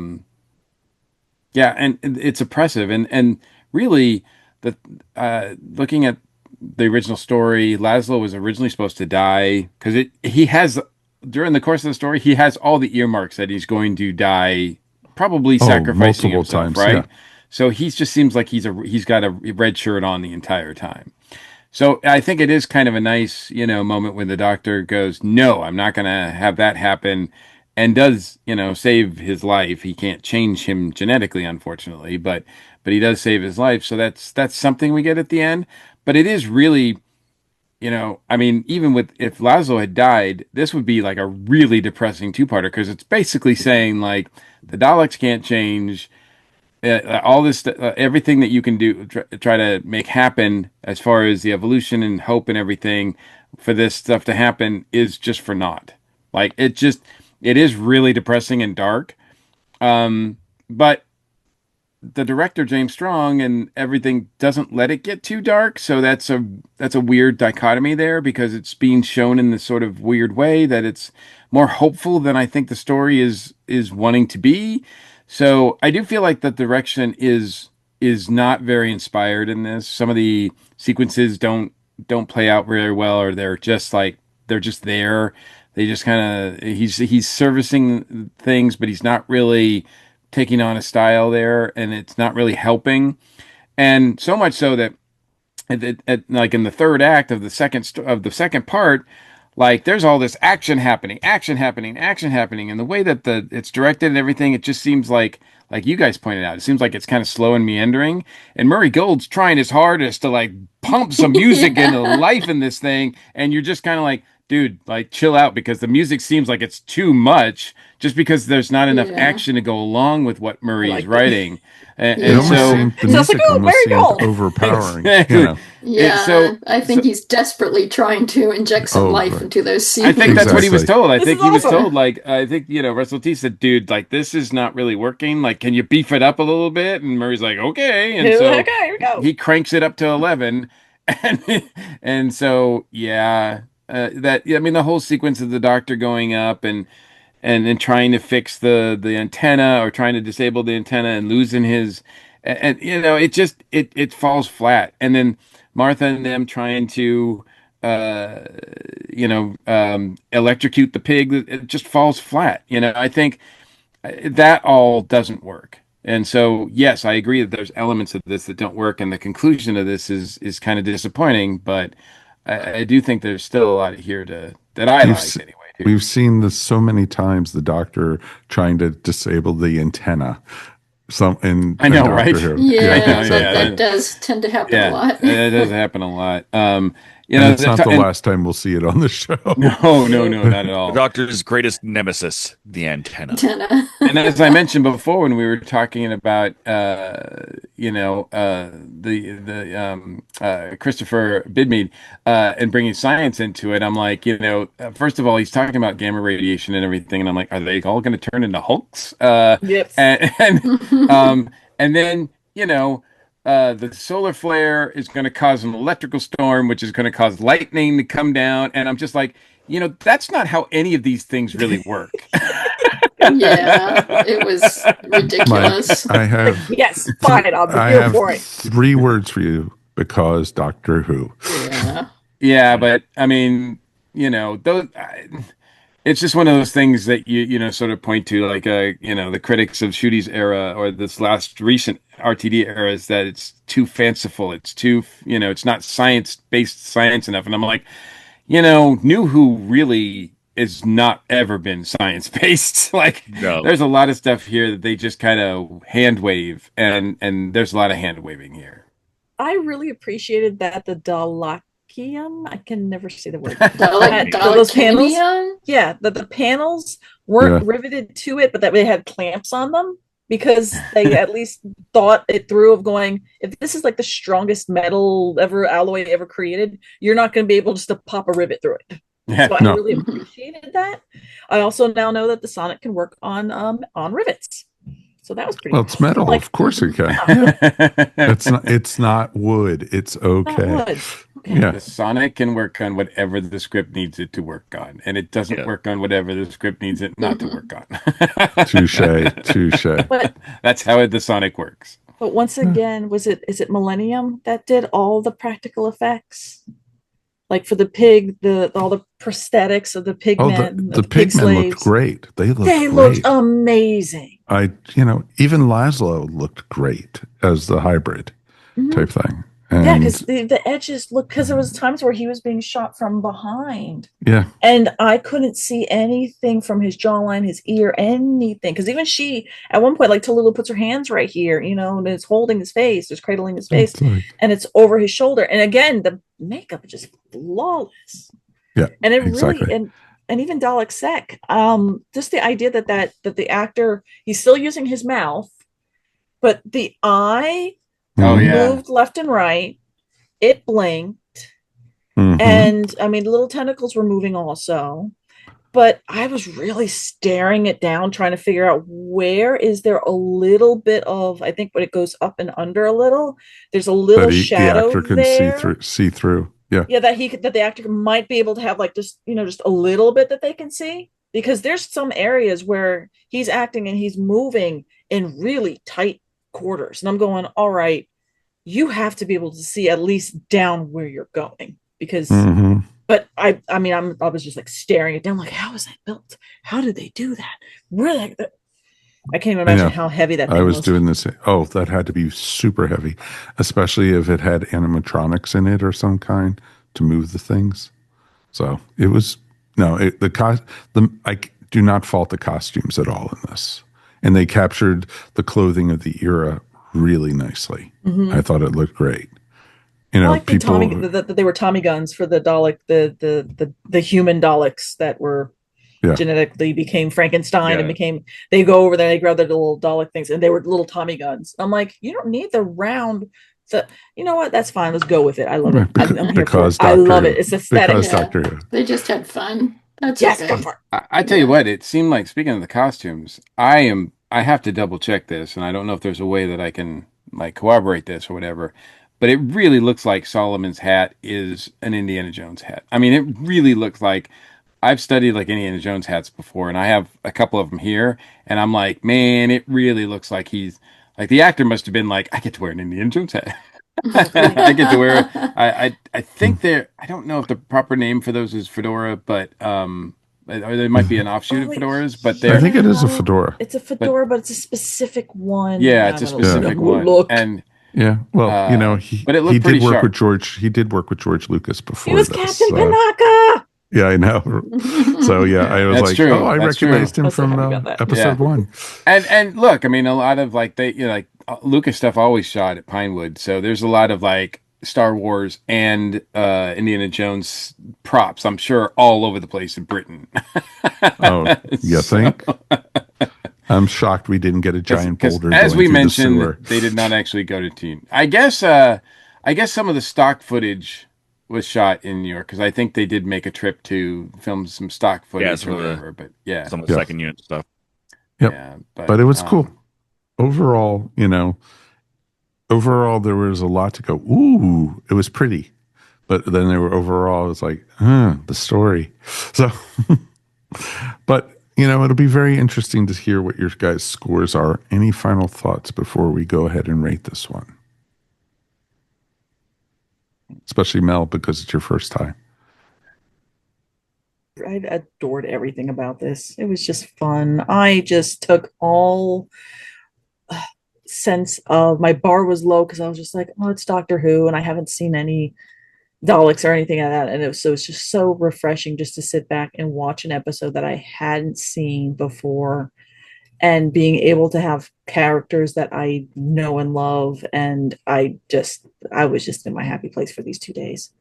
and it's oppressive, and really, the looking at the original story, Laszlo was originally supposed to die because he has during the course of the story he has all the earmarks that he's going to die, probably Oh, sacrificing multiple himself, times. Yeah. right? So he just seems like he's got a red shirt on the entire time. So I think it is kind of a nice, moment when the doctor goes, "No, I'm not going to have that happen," and does, save his life. He can't change him genetically, unfortunately, but he does save his life. So that's something we get at the end. But it is really, I mean, even with if Laszlo had died, this would be like a really depressing two-parter because it's basically saying like the Daleks can't change all this everything that you can do try to make happen as far as the evolution and hope and everything for this stuff to happen is just for naught. Like it is really depressing and dark. But the director James Strong and everything doesn't let it get too dark, so that's a weird dichotomy there because it's being shown in this sort of weird way that it's more hopeful than I think the story is wanting to be. So I do feel like the direction is not very inspired in this. Some of the sequences don't play out very well, or they're just there. They just kind of he's servicing things, but he's not really taking on a style there, and it's not really helping. And so much so that like in the third act of the second part, like there's all this action happening, action happening, and the way that it's directed and everything, it just seems like you guys pointed out, it seems like it's kind of slow and meandering. And Murray Gold's trying his hardest to like pump some music into Yeah. life in this thing, and you're just kind of like, dude, like chill out because the music seems like it's too much just because there's not enough Yeah. action to go along with what I Murray is like that. waiting. It almost Yeah. seemed the He's also music like, oh, almost there you seemed go. overpowering. Exactly. Yeah, So, I think he's desperately trying to inject some Oh, life right. into those I scenes. think that's what he was Exactly. told. I This think is he was awesome. told, like, I think, Russell T said, dude, like, this is not really working. Like, can you beef it up a little bit? And Murray's like, okay. And so Okay, here we go. he cranks it up to 11. And so, yeah, I mean, the whole sequence of the doctor going up and trying to fix the antenna or trying to disable the antenna and losing his and it just it falls flat, and then Martha and them trying to uh electrocute the pig, it just falls flat. I think that all doesn't work. And so yes, I agree that there's elements of this that don't work, and the conclusion of this is kind of disappointing, but I do think there's still a lot here that I We've liked s- anyway too. we've seen this so many times. The doctor trying to disable the antenna. Some I in know, right? Doctor Who. I Yeah, know, Yeah, that yeah. that exactly. does tend to happen a Yeah, lot. that does happen a lot. And it's not the And last time we'll see it on the show. no, no, Nope. no, not at The all. Doctor's greatest nemesis, the antenna. Antenna. And as I mentioned before, when we were talking about, Christopher Bidmead, and bringing science into it, I'm like, first of all, he's talking about gamma radiation and everything, and I'm like, are they all going to turn into Hulks? Yep. And then, the solar flare is going to cause an electrical storm, which is going to cause lightning to come down. And I'm just like, that's not how any of these things really work. Yeah, it was Mike, ridiculous. I have Yes, fine. I'll be I here have for it. 3 words for you because Doctor Who. Yeah. Yeah, but I mean, it's just one of those things that sort of point to, like, the critics of Shudi's era or this last recent RTD era, is that it's too fanciful. It's too, it's not science based science enough. And I'm like, New Who really it's not ever been science-based. Like No. there's a lot of stuff here that they just kind of hand wave, and there's a lot of hand waving here. I really appreciated that the Dalakium, I can never say the word. Dalek Those panels, Dalek yeah, that the panels weren't Yeah. riveted to it, but that they had clamps on them because they at least thought it through of going, if this is like the strongest metal ever alloy ever created, you're not going to be able just to pop a rivet through it. Yeah. So I No. really appreciated that. I also now know that the Sonic can work on rivets. So that was pretty Well, it's metal. Like, Of course it can. It's not wood. It's okay. not wood. Okay. Yeah. The Sonic can work on whatever the script needs it to work on, and it doesn't Yeah. work on whatever the script needs it not to work on. Touche. But That's how the Sonic works. But once again, is it Millennium that did all the practical effects? Like for the pig, all the prosthetics of the pig Oh, men, the the pig pigmen slaves. looked great. They looked They great. looked amazing. Even Laszlo looked great as the hybrid Mhm. type thing. Yeah, And because the edges look, because there was times where he was being shot from behind, yeah, and I couldn't see anything from his jawline, his ear, anything. Because even she, at one point, like Tallulah puts her hands right here, and it's holding his face, it's cradling his face, it's like, and it's over his shoulder. And again, the makeup is just flawless. yeah, And it exactly. really, and even Dalek Sec, just the idea that the actor, he's still using his mouth, but the eye Oh, yeah. moved left and right, it blinked, Mhm. and I mean, little tentacles were moving also. But I was really staring it down, trying to figure out where is there a little bit of, I think when it goes up and under a little, there's a little that the shadow actor can there. see through. Yeah. Yeah, that the actor might be able to have like just a little bit that they can see, because there's some areas where he's acting and he's moving in really tight quarters, and I'm going, all right, you have to be able to see at least down where you're going, because Mhm. but I was just like staring it down, like, how is that built? How did they do that? Where I can't even imagine know. how heavy that thing I was was. doing this. Oh, that had to be super heavy, especially if it had animatronics in it or some kind to move the things. So it was I do not fault the costumes at all in this, and they captured the clothing of the era really nicely. Mhm. I thought it looked great. I like that they were Tommy guns for the Dalek, the human Daleks that were genetically became Frankenstein and they go over there, they grab their little Dalek things, and they were little Tommy guns. I'm like, you don't need the round. You know what? That's fine. Let's go with it. I love it. I'm here for it. I love it. It's aesthetic. Because Doctor Who. They just had fun. That's yes, okay. go for it. I tell you what, it seemed like, speaking of the costumes, I have to double check this, and I don't know if there's a way that I can like corroborate this or whatever, but it really looks like Solomon's hat is an Indiana Jones hat. I mean, it really looks like, I've studied like Indiana Jones hats before, and I have a couple of them here, and I'm like, man, it really looks like he's like, the actor must have been like, I get to wear an Indiana Jones hat. I get to wear. I think I don't know if the proper name for those is fedora, but or there might be an offshoot of fedoras. But I think it is a fedora. It's a fedora, but it's a specific one. Yeah, it's a specific one. Look. And yeah, well, but it looked pretty did work sharp. with George. He did work with George Lucas before. He was this, Captain Panaka. Yeah, I know. So yeah, I was That's like, true. oh, I That's recognized true. him from episode 1. And look, I mean, a lot of like Lucas stuff always shot at Pinewood, so there's a lot of like Star Wars and Indiana Jones props, I'm sure, all over the place in Britain. Oh, you think? I'm shocked we didn't get a giant boulder. As we mentioned, the they did not actually go to Teen. I guess some of the stock footage was shot in New York, because I think they did make a trip to film some stock footage or whatever. But yeah, some of the second unit stuff. Yep. Yeah, but it was cool. Overall, there was a lot to go, ooh, it was pretty. But then overall, it was like, the story. So, but, it'll be very interesting to hear what your guys' scores are. Any final thoughts before we go ahead and rate this one? Especially Mel, because it's your first time. I adored everything about this. It was just fun. I just took all sense of, my bar was low because I was just like, oh, it's Doctor Who, and I haven't seen any Daleks or anything like that. And it's just so refreshing just to sit back and watch an episode that I hadn't seen before, and being able to have characters that I know and love. And I was just in my happy place for these 2 days.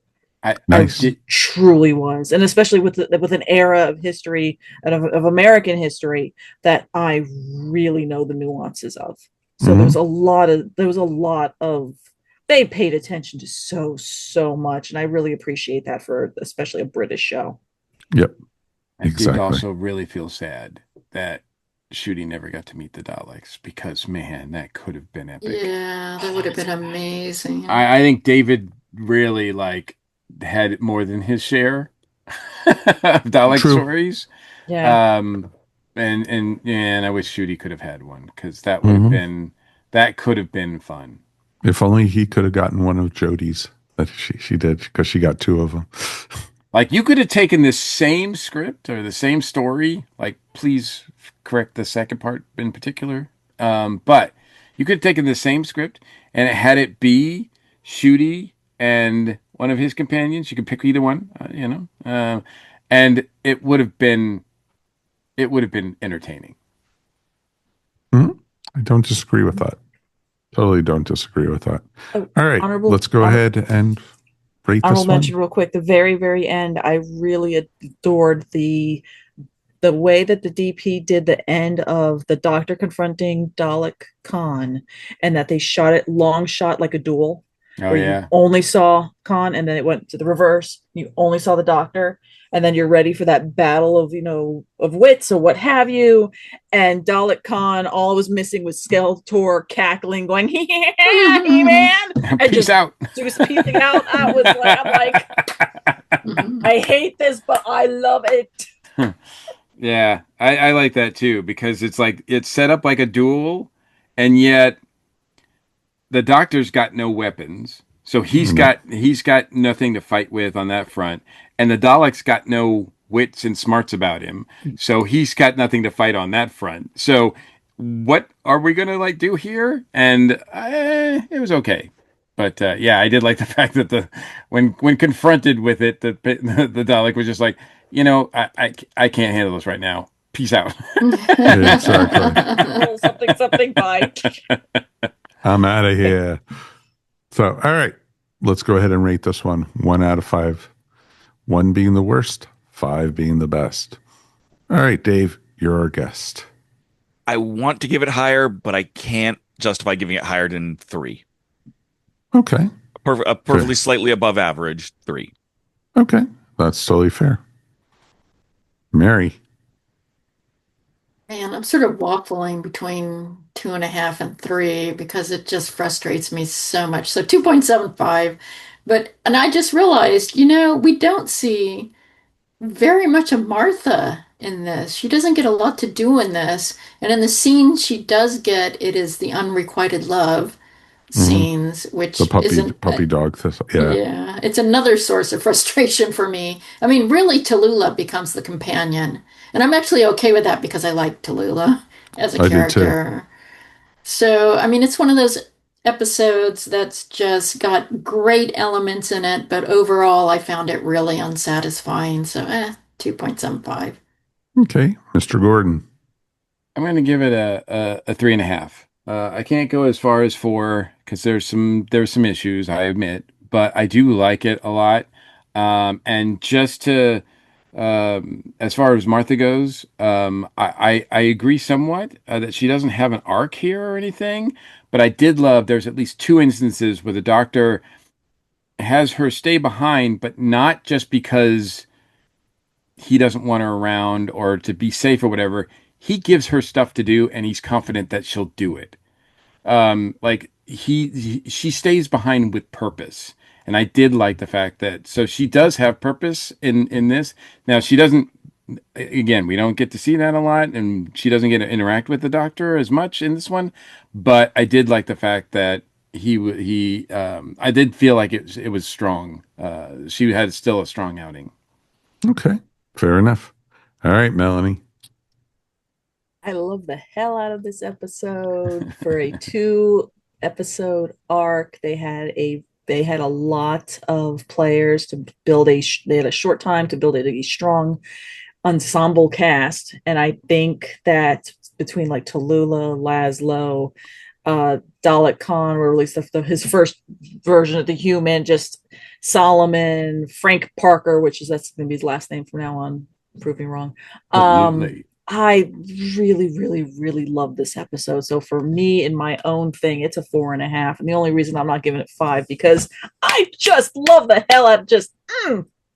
I Nice. truly was, and especially with an era of history and of American history that I really know the nuances of. So Mhm. there was a lot of they paid attention to so much, and I really appreciate that for especially a British show. Yep. I did Exactly. also really feel sad that Shooty never got to meet the Daleks because, man, that could have been epic. Yeah, that would have been amazing. I think David really like had more than his share of Dalek True. stories. Yeah. And I wish Shooty could have had one because that would have Mhm. been that could have been fun. If only he could have gotten one of Jodie's that she did, because she got 2 of them. Like, you could have taken this same script or the same story. Like, please correct the second part in particular. But you could have taken the same script and had it be Shooty and one of his companions. You could pick either one, and it would have been entertaining. Mhm. I don't disagree with that. Totally don't disagree with that. Oh, All right, let's go ahead and rate this honorable one. mention real quick. The very end, I really adored the way that the DP did the end of the Doctor confronting Dalek Khan, and that they shot it long shot like a duel, Oh, where yeah. you only saw Khan, and then it went to the reverse. You only saw the Doctor, and then you're ready for that battle of of wits or what have you. And Dalek Khan, all it was missing was Skeletor cackling, going, "Yeah, man," and Peace just out. just piecing out. I was like, I'm like, I hate this, but I love it. Yeah, I like that too because it's like it's set up like a duel, and yet the Doctor's got no weapons, so No. he's got nothing to fight with on that front, and the Dalek's got no wits and smarts about him, so he's got nothing to fight on that front. So what are we gonna like do here? And it was okay. But yeah, I did like the fact that the when confronted with it, the Dalek was just like, I can't handle this right now. Peace out. Exactly. Roll something, bye. I'm out of here. So, all right, let's go ahead and rate this one 1 out of 5. 1 being the worst, 5 being the best. All right, Dave, you're our guest. I want to give it higher, but I can't justify giving it higher than 3. Okay. A perfectly slightly above average 3. Okay, that's totally fair. Mary. Man, I'm sort of waffling between 2.5 and 3 because it just frustrates me so much. So 2.75. And I just realized, we don't see very much of Martha in this. She doesn't get a lot to do in this. And in the scene she does get, it is the unrequited love scenes, which The isn't puppy dog. Yeah. yeah, it's another source of frustration for me. I mean, really, Tallulah becomes the companion. And I'm actually okay with that because I like Tallulah as a I did too. character. So, I mean, it's one of those episodes that's just got great elements in it, but overall, I found it really unsatisfying. So, 2.75. Okay, Mr. Gordon. I'm going to give it a 3.5. I can't go as far as 4 because there's some issues, I admit, but I do like it a lot. And just to as far as Martha goes, I agree somewhat that she doesn't have an arc here or anything, but I did love there's at least 2 instances where the Doctor has her stay behind, but not just because he doesn't want her around or to be safe or whatever. He gives her stuff to do, and he's confident that she'll do it. Like she stays behind with purpose, and I did like the fact that so she does have purpose in this. Now she doesn't. Again, we don't get to see that a lot, and she doesn't get to interact with the Doctor as much in this one. But I did like the fact that he. I did feel like it was strong. She had still a strong outing. Okay, fair enough. All right, Melanie. I love the hell out of this episode. For a 2 episode arc, they had a they had a lot of players to build they had a short time to build a strong ensemble cast. And I think that between like Tallulah, Laszlo, Dalek Khan, or at least his first version of the human, just Solomon, Frank Parker, that's going to be his last name from now on, prove me wrong. I really, really, really love this episode. So for me, in my own thing, it's a 4.5. And the only reason I'm not giving it 5 because I just love the hell out of just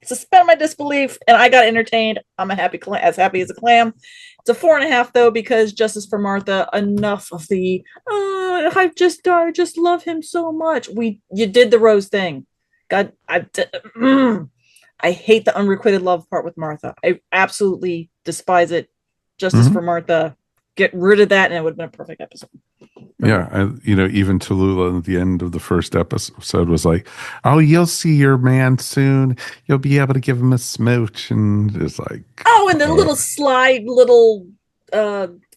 suspend my disbelief, and I got entertained. I'm as happy as a clam. It's a 4.5 though, because Justice for Martha, enough of the I just love him so much. You did the Rose thing. God, I hate the unrequited love part with Martha. I absolutely despise it. Justice for Martha, get rid of that, and it would have been a perfect episode. Yeah, even Tallulah at the end of the first episode was like, "Oh, you'll see your man soon. You'll be able to give him a smooch," and it's like, and the little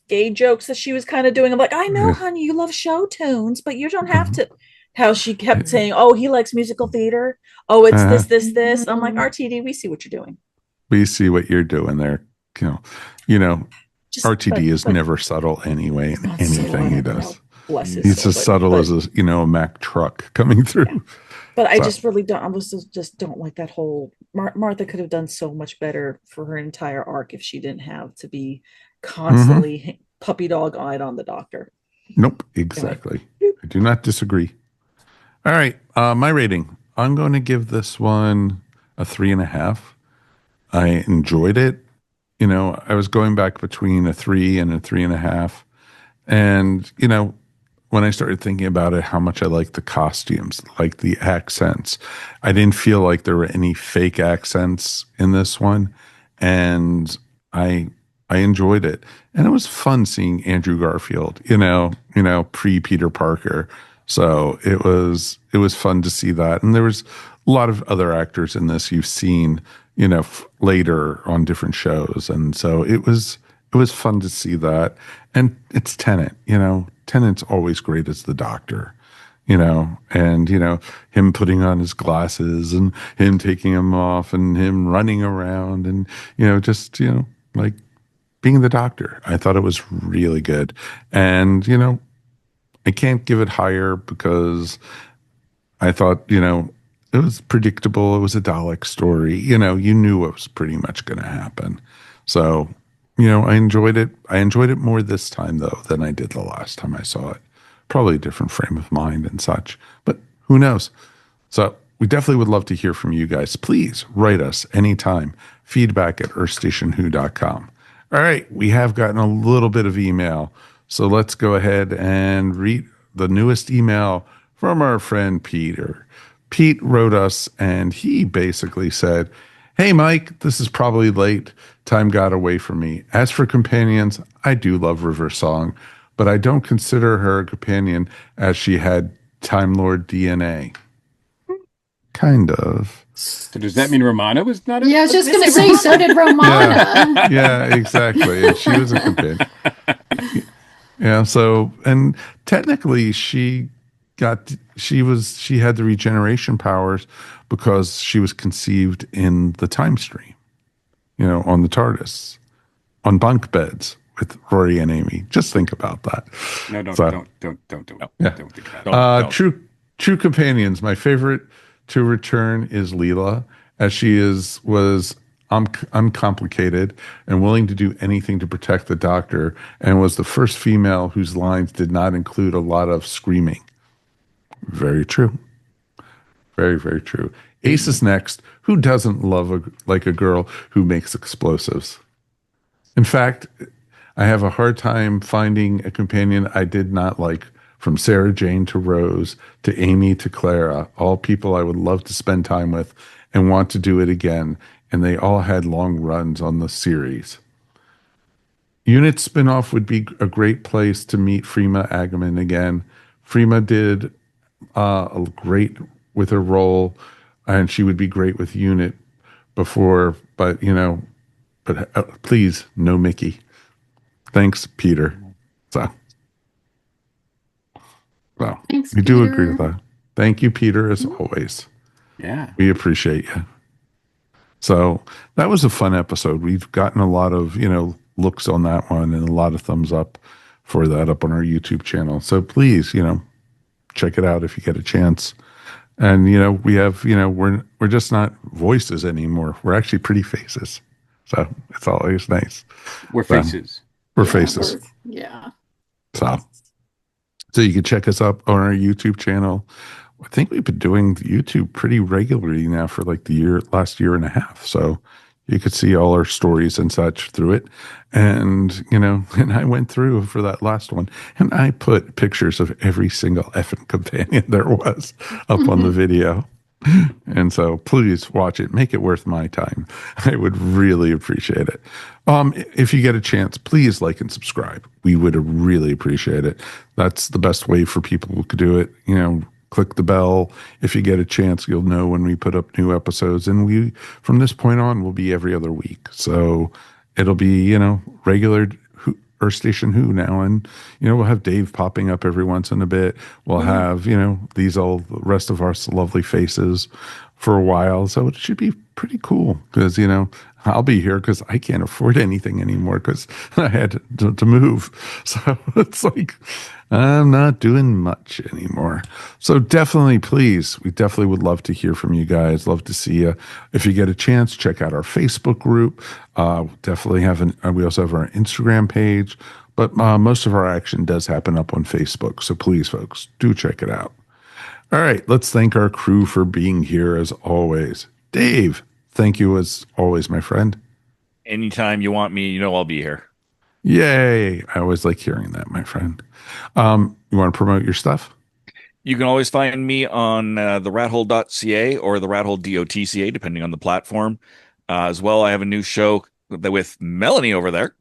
gay jokes that she was kind of doing. I'm like, I know, honey, you love show tunes, but you don't have to. How she kept saying, "Oh, he likes musical theater. Oh, it's this." I'm like, RTD, we see what you're doing. We see what you're doing there. RTD is never subtle anyway in anything he does. He's as subtle as a Mack truck coming through. Yeah. But I just really don't. Just don't like that whole. Martha could have done so much better for her entire arc if she didn't have to be constantly puppy dog eyed on the Doctor. Nope, exactly. Anyway. I do not disagree. All right, my rating. I'm going to give this one a 3.5. I enjoyed it. I was going back between a 3 and a 3.5. And, when I started thinking about it, how much I liked the costumes, like the accents. I didn't feel like there were any fake accents in this one. And I enjoyed it. And it was fun seeing Andrew Garfield, pre Peter Parker. So it was fun to see that. And there was a lot of other actors in this you've seen later on different shows. And so it was fun to see that. And it's Tennant, Tennant's always great as the Doctor, and, him putting on his glasses and him taking them off and him running around and, like being the Doctor. I thought it was really good. And, I can't give it higher because I thought, it was predictable. It was a Dalek story. You knew what was pretty much going to happen. So, I enjoyed it. I enjoyed it more this time, though, than I did the last time I saw it. Probably a different frame of mind and such, but who knows? So we definitely would love to hear from you guys. Please write us anytime. feedback@earthstationwho.com. All right, we have gotten a little bit of email. So let's go ahead and read the newest email from our friend Peter. Pete wrote us, and he basically said, "Hey, Mike, this is probably late. Time got away from me. As for companions, I do love River Song, but I don't consider her a companion as she had Time Lord DNA." Kind of. So does that mean Romana was not? I was just going to say, so did Romana. Yeah, exactly. And she was a companion. Yeah. So, and technically, she had the regeneration powers because she was conceived in the time stream, on the TARDIS, on bunk beds with Rory and Amy. Just think about that. No, don't do it. Yeah. Don't think about it. True companions. My favorite to return is Leela, as she was uncomplicated and willing to do anything to protect the Doctor, and was the first female whose lines did not include a lot of screaming. Very true. Very, very true. Ace is next. Who doesn't love a girl who makes explosives? In fact, I have a hard time finding a companion I did not like, from Sarah Jane to Rose to Amy to Clara, all people I would love to spend time with and want to do it again, and they all had long runs on the series. Unit spinoff would be a great place to meet Freema Agyeman again. Freema did a great with her role, and she would be great with Unit before, but please, no Mickey. Thanks, Peter. So Thanks, we do Peter. agree with that. Thank you, Peter, as always. Yeah. We appreciate you. So that was a fun episode. We've gotten a lot of, looks on that one and a lot of thumbs up for that up on our YouTube channel. So please, check it out if you get a chance. And, we have, we're just not voices anymore. We're actually pretty faces. So it's always nice. We're faces. We're faces. Yeah. So you can check us up on our YouTube channel. I think we've been doing YouTube pretty regularly now for like last year and a half. So you could see all our stories and such through it. And, and I went through for that last one and I put pictures of every single effing companion there was up on the video. And so please watch it. Make it worth my time. I would really appreciate it. If you get a chance, please like and subscribe. We would really appreciate it. That's the best way for people who could do it. Click the bell. If you get a chance, you'll know when we put up new episodes. And we, from this point on, will be every other week. So it'll be, regular Earth Station Who now. And, we'll have Dave popping up every once in a bit. We'll have, the rest of our lovely faces for a while. So it should be pretty cool because, I'll be here because I can't afford anything anymore because I had to move. So it's like, I'm not doing much anymore. So definitely, please, we definitely would love to hear from you guys. Love to see you. If you get a chance, check out our Facebook group. Definitely we also have our Instagram page, but most of our action does happen up on Facebook. So please, folks, do check it out. All right, let's thank our crew for being here as always. Dave, thank you as always, my friend. Anytime you want me, I'll be here. Yay. I always like hearing that, my friend. You want to promote your stuff? You can always find me on the rathole.ca or the rathole.dotca, depending on the platform. As well, I have a new show with Melanie over there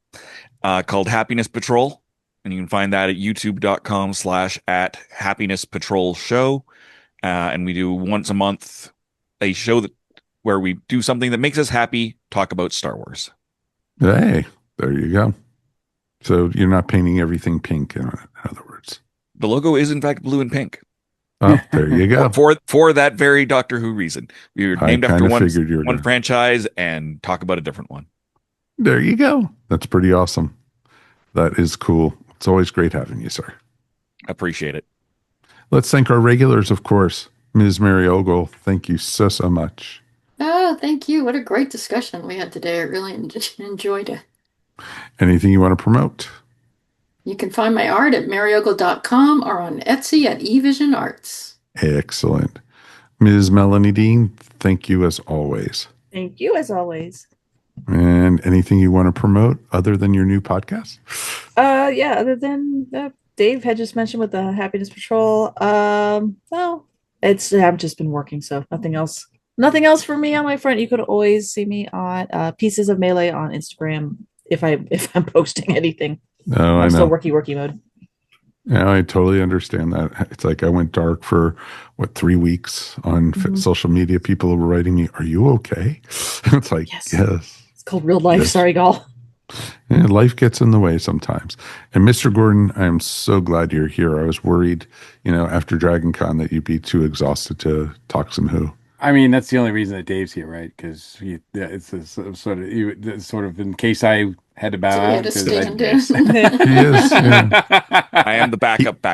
called Happieness Patrol. And you can find that at youtube.com/@Happieness Patrol Show. And we do once a month a show where we do something that makes us happy, talk about Star Wars. Hey, there you go. So you're not painting everything pink, in other words. The logo is, in fact, blue and pink. Oh, there you go. For that very Doctor Who reason. We were named after one gonna... franchise and talk about a different one. There you go. That's pretty awesome. That is cool. It's always great having you, sir. Appreciate it. Let's thank our regulars, of course. Ms. Mary Ogle, thank you so much. Oh, thank you. What a great discussion we had today. I really enjoyed it. Anything you want to promote? You can find my art at maryogle.com or on Etsy at eVision Arts. Excellent. Ms. Melanie Dean, thank you as always. Thank you as always. And anything you want to promote other than your new podcast? Yeah, other than Dave had just mentioned with the Happieness Patrol. No, I've just been working, so nothing else. Nothing else for me on my front. You could always see me on Pieces of Melee on Instagram if I'm posting anything. No, I'm still worky mode. Yeah, I totally understand that. It's like I went dark for 3 weeks on social media. People were writing me, "Are you okay?" It's like, yes. It's called real life. Yes. Sorry, Gal. Yeah, life gets in the way sometimes. And Mr. Gordon, I am so glad you're here. I was worried, after Dragon Con that you'd be too exhausted to talk some Who. I mean, that's the only reason that Dave's here, right? Because it's sort of in case I had to bow out. He is. Yeah. I am the backup.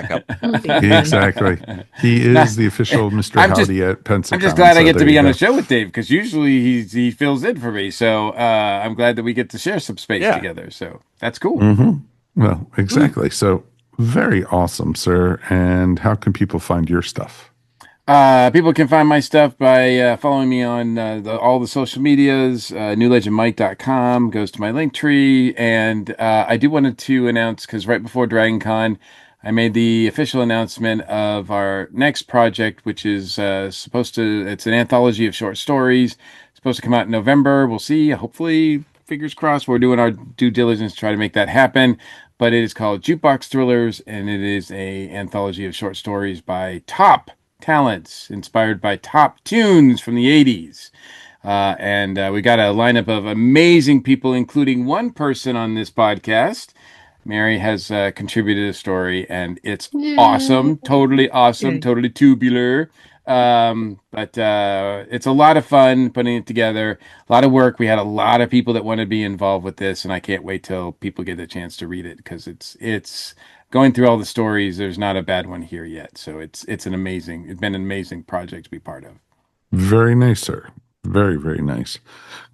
Exactly. He is the official Mr. Howdy at Pensacon. I'm just glad I get to be on the show with Dave because usually he fills in for me. So I'm glad that we get to share some space together. So that's cool. Mm-hmm. Well, exactly. So very awesome, sir. And how can people find your stuff? People can find my stuff by following me on all the social medias. NewLegendMike.com goes to my link tree. And I do wanted to announce, because right before Dragon Con, I made the official announcement of our next project, which is it's an anthology of short stories. It's supposed to come out in November. We'll see. Hopefully, fingers crossed, we're doing our due diligence to try to make that happen. But it is called Jukebox Thrillers, and it is an anthology of short stories by top talents inspired by top tunes from the 80s. And we got a lineup of amazing people, including one person on this podcast Mary has contributed a story, and it's Yay. awesome, totally awesome, Yay. totally tubular. But it's a lot of fun putting it together, a lot of work. We had a lot of people that want to be involved with this, and I can't wait till people get a chance to read it, because it's going through all the stories. There's not a bad one here yet, so it's been an amazing project to be part of. Very nice, sir. Very, very nice.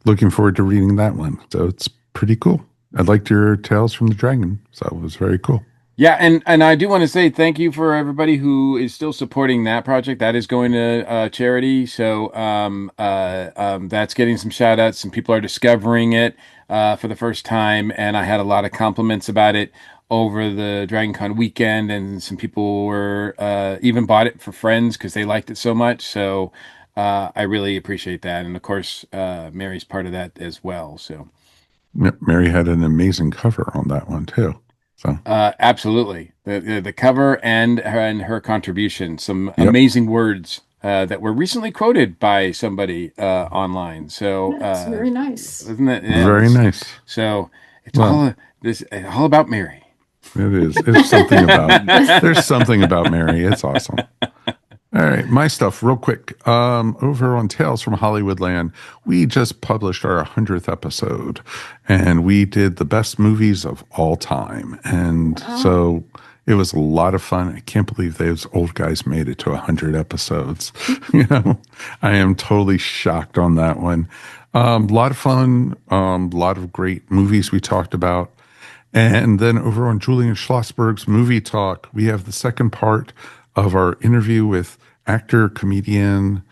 Looking forward to reading that one. So it's pretty cool. I liked your Tales from the Dragon, so it was very cool. Yeah, and I do want to say thank you for everybody who is still supporting that project. That is going to charity, so that's getting some shout outs. Some people are discovering it for the first time, and I had a lot of compliments about it over the DragonCon weekend, and some people were even bought it for friends because they liked it so much. So I really appreciate that, and of course, Mary's part of that as well. So. Mary had an amazing cover on that one too. So absolutely, the cover and her contribution, some amazing words that were recently quoted by somebody online. So That's very nice. Isn't that very nice? So it's all about Mary. It is. It's something about. There's something about Mary. It's awesome. All right, my stuff real quick. Over on Tales from Hollywoodland, we just published our 100th episode, and we did the best movies of all time. And so it was a lot of fun. I can't believe those old guys made it to 100 episodes. I am totally shocked on that one. A lot of fun, a lot of great movies we talked about. And then over on Julian Schlossberg's Movie Talk, we have the second part of our interview with actor, comedian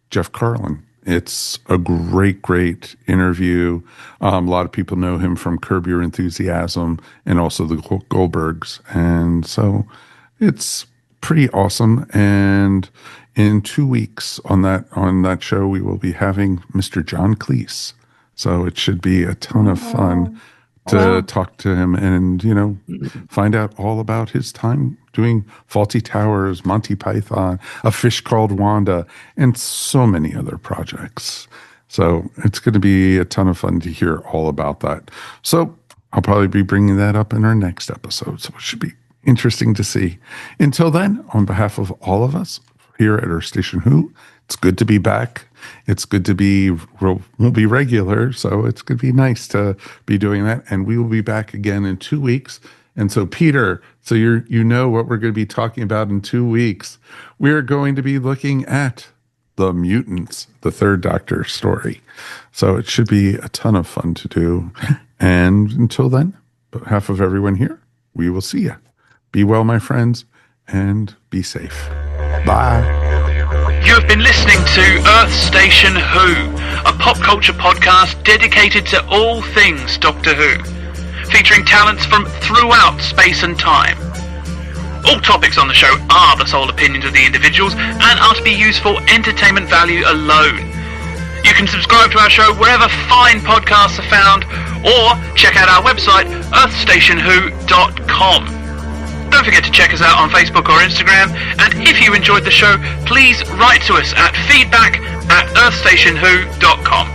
Jeff Carlin. It's a great, great interview. A lot of people know him from Curb Your Enthusiasm and also the Goldbergs. And so it's pretty awesome. And in 2 weeks on that show, we will be having Mr. John Cleese. So it should be a ton of fun to talk to him and, find out all about his time doing Fawlty Towers, Monty Python, A Fish Called Wanda, and so many other projects. So it's going to be a ton of fun to hear all about that. So I'll probably be bringing that up in our next episode. So it should be interesting to see. Until then, on behalf of all of us here at Earth Station Who, it's good to be back. It's good to be, we'll be regular, so it's going to be nice to be doing that. And we will be back again in 2 weeks. And so, Peter, so you know what we're going to be talking about in 2 weeks. We're going to be looking at The Mutants, the Third Doctor story. So it should be a ton of fun to do. And until then, on behalf of everyone here, we will see you. Be well, my friends, and be safe. Bye. You have been listening to Earth Station Who, a pop culture podcast dedicated to all things Doctor Who, featuring talents from throughout space and time. All topics on the show are the sole opinions of the individuals and are to be used for entertainment value alone. You can subscribe to our show wherever fine podcasts are found, or check out our website, earthstationwho.com. Don't forget to check us out on Facebook or Instagram, and if you enjoyed the show, please write to us at feedback@earthstationwho.com.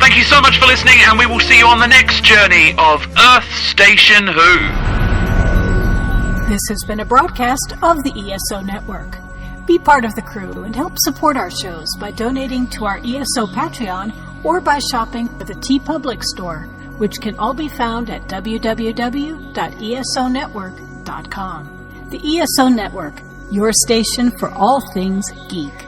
Thank you so much for listening, and we will see you on the next journey of Earth Station Who. This has been a broadcast of the ESO Network. Be part of the crew and help support our shows by donating to our ESO Patreon or by shopping at the TeePublic store, which can all be found at www.esonetwork.com. The ESO Network, your station for all things geek.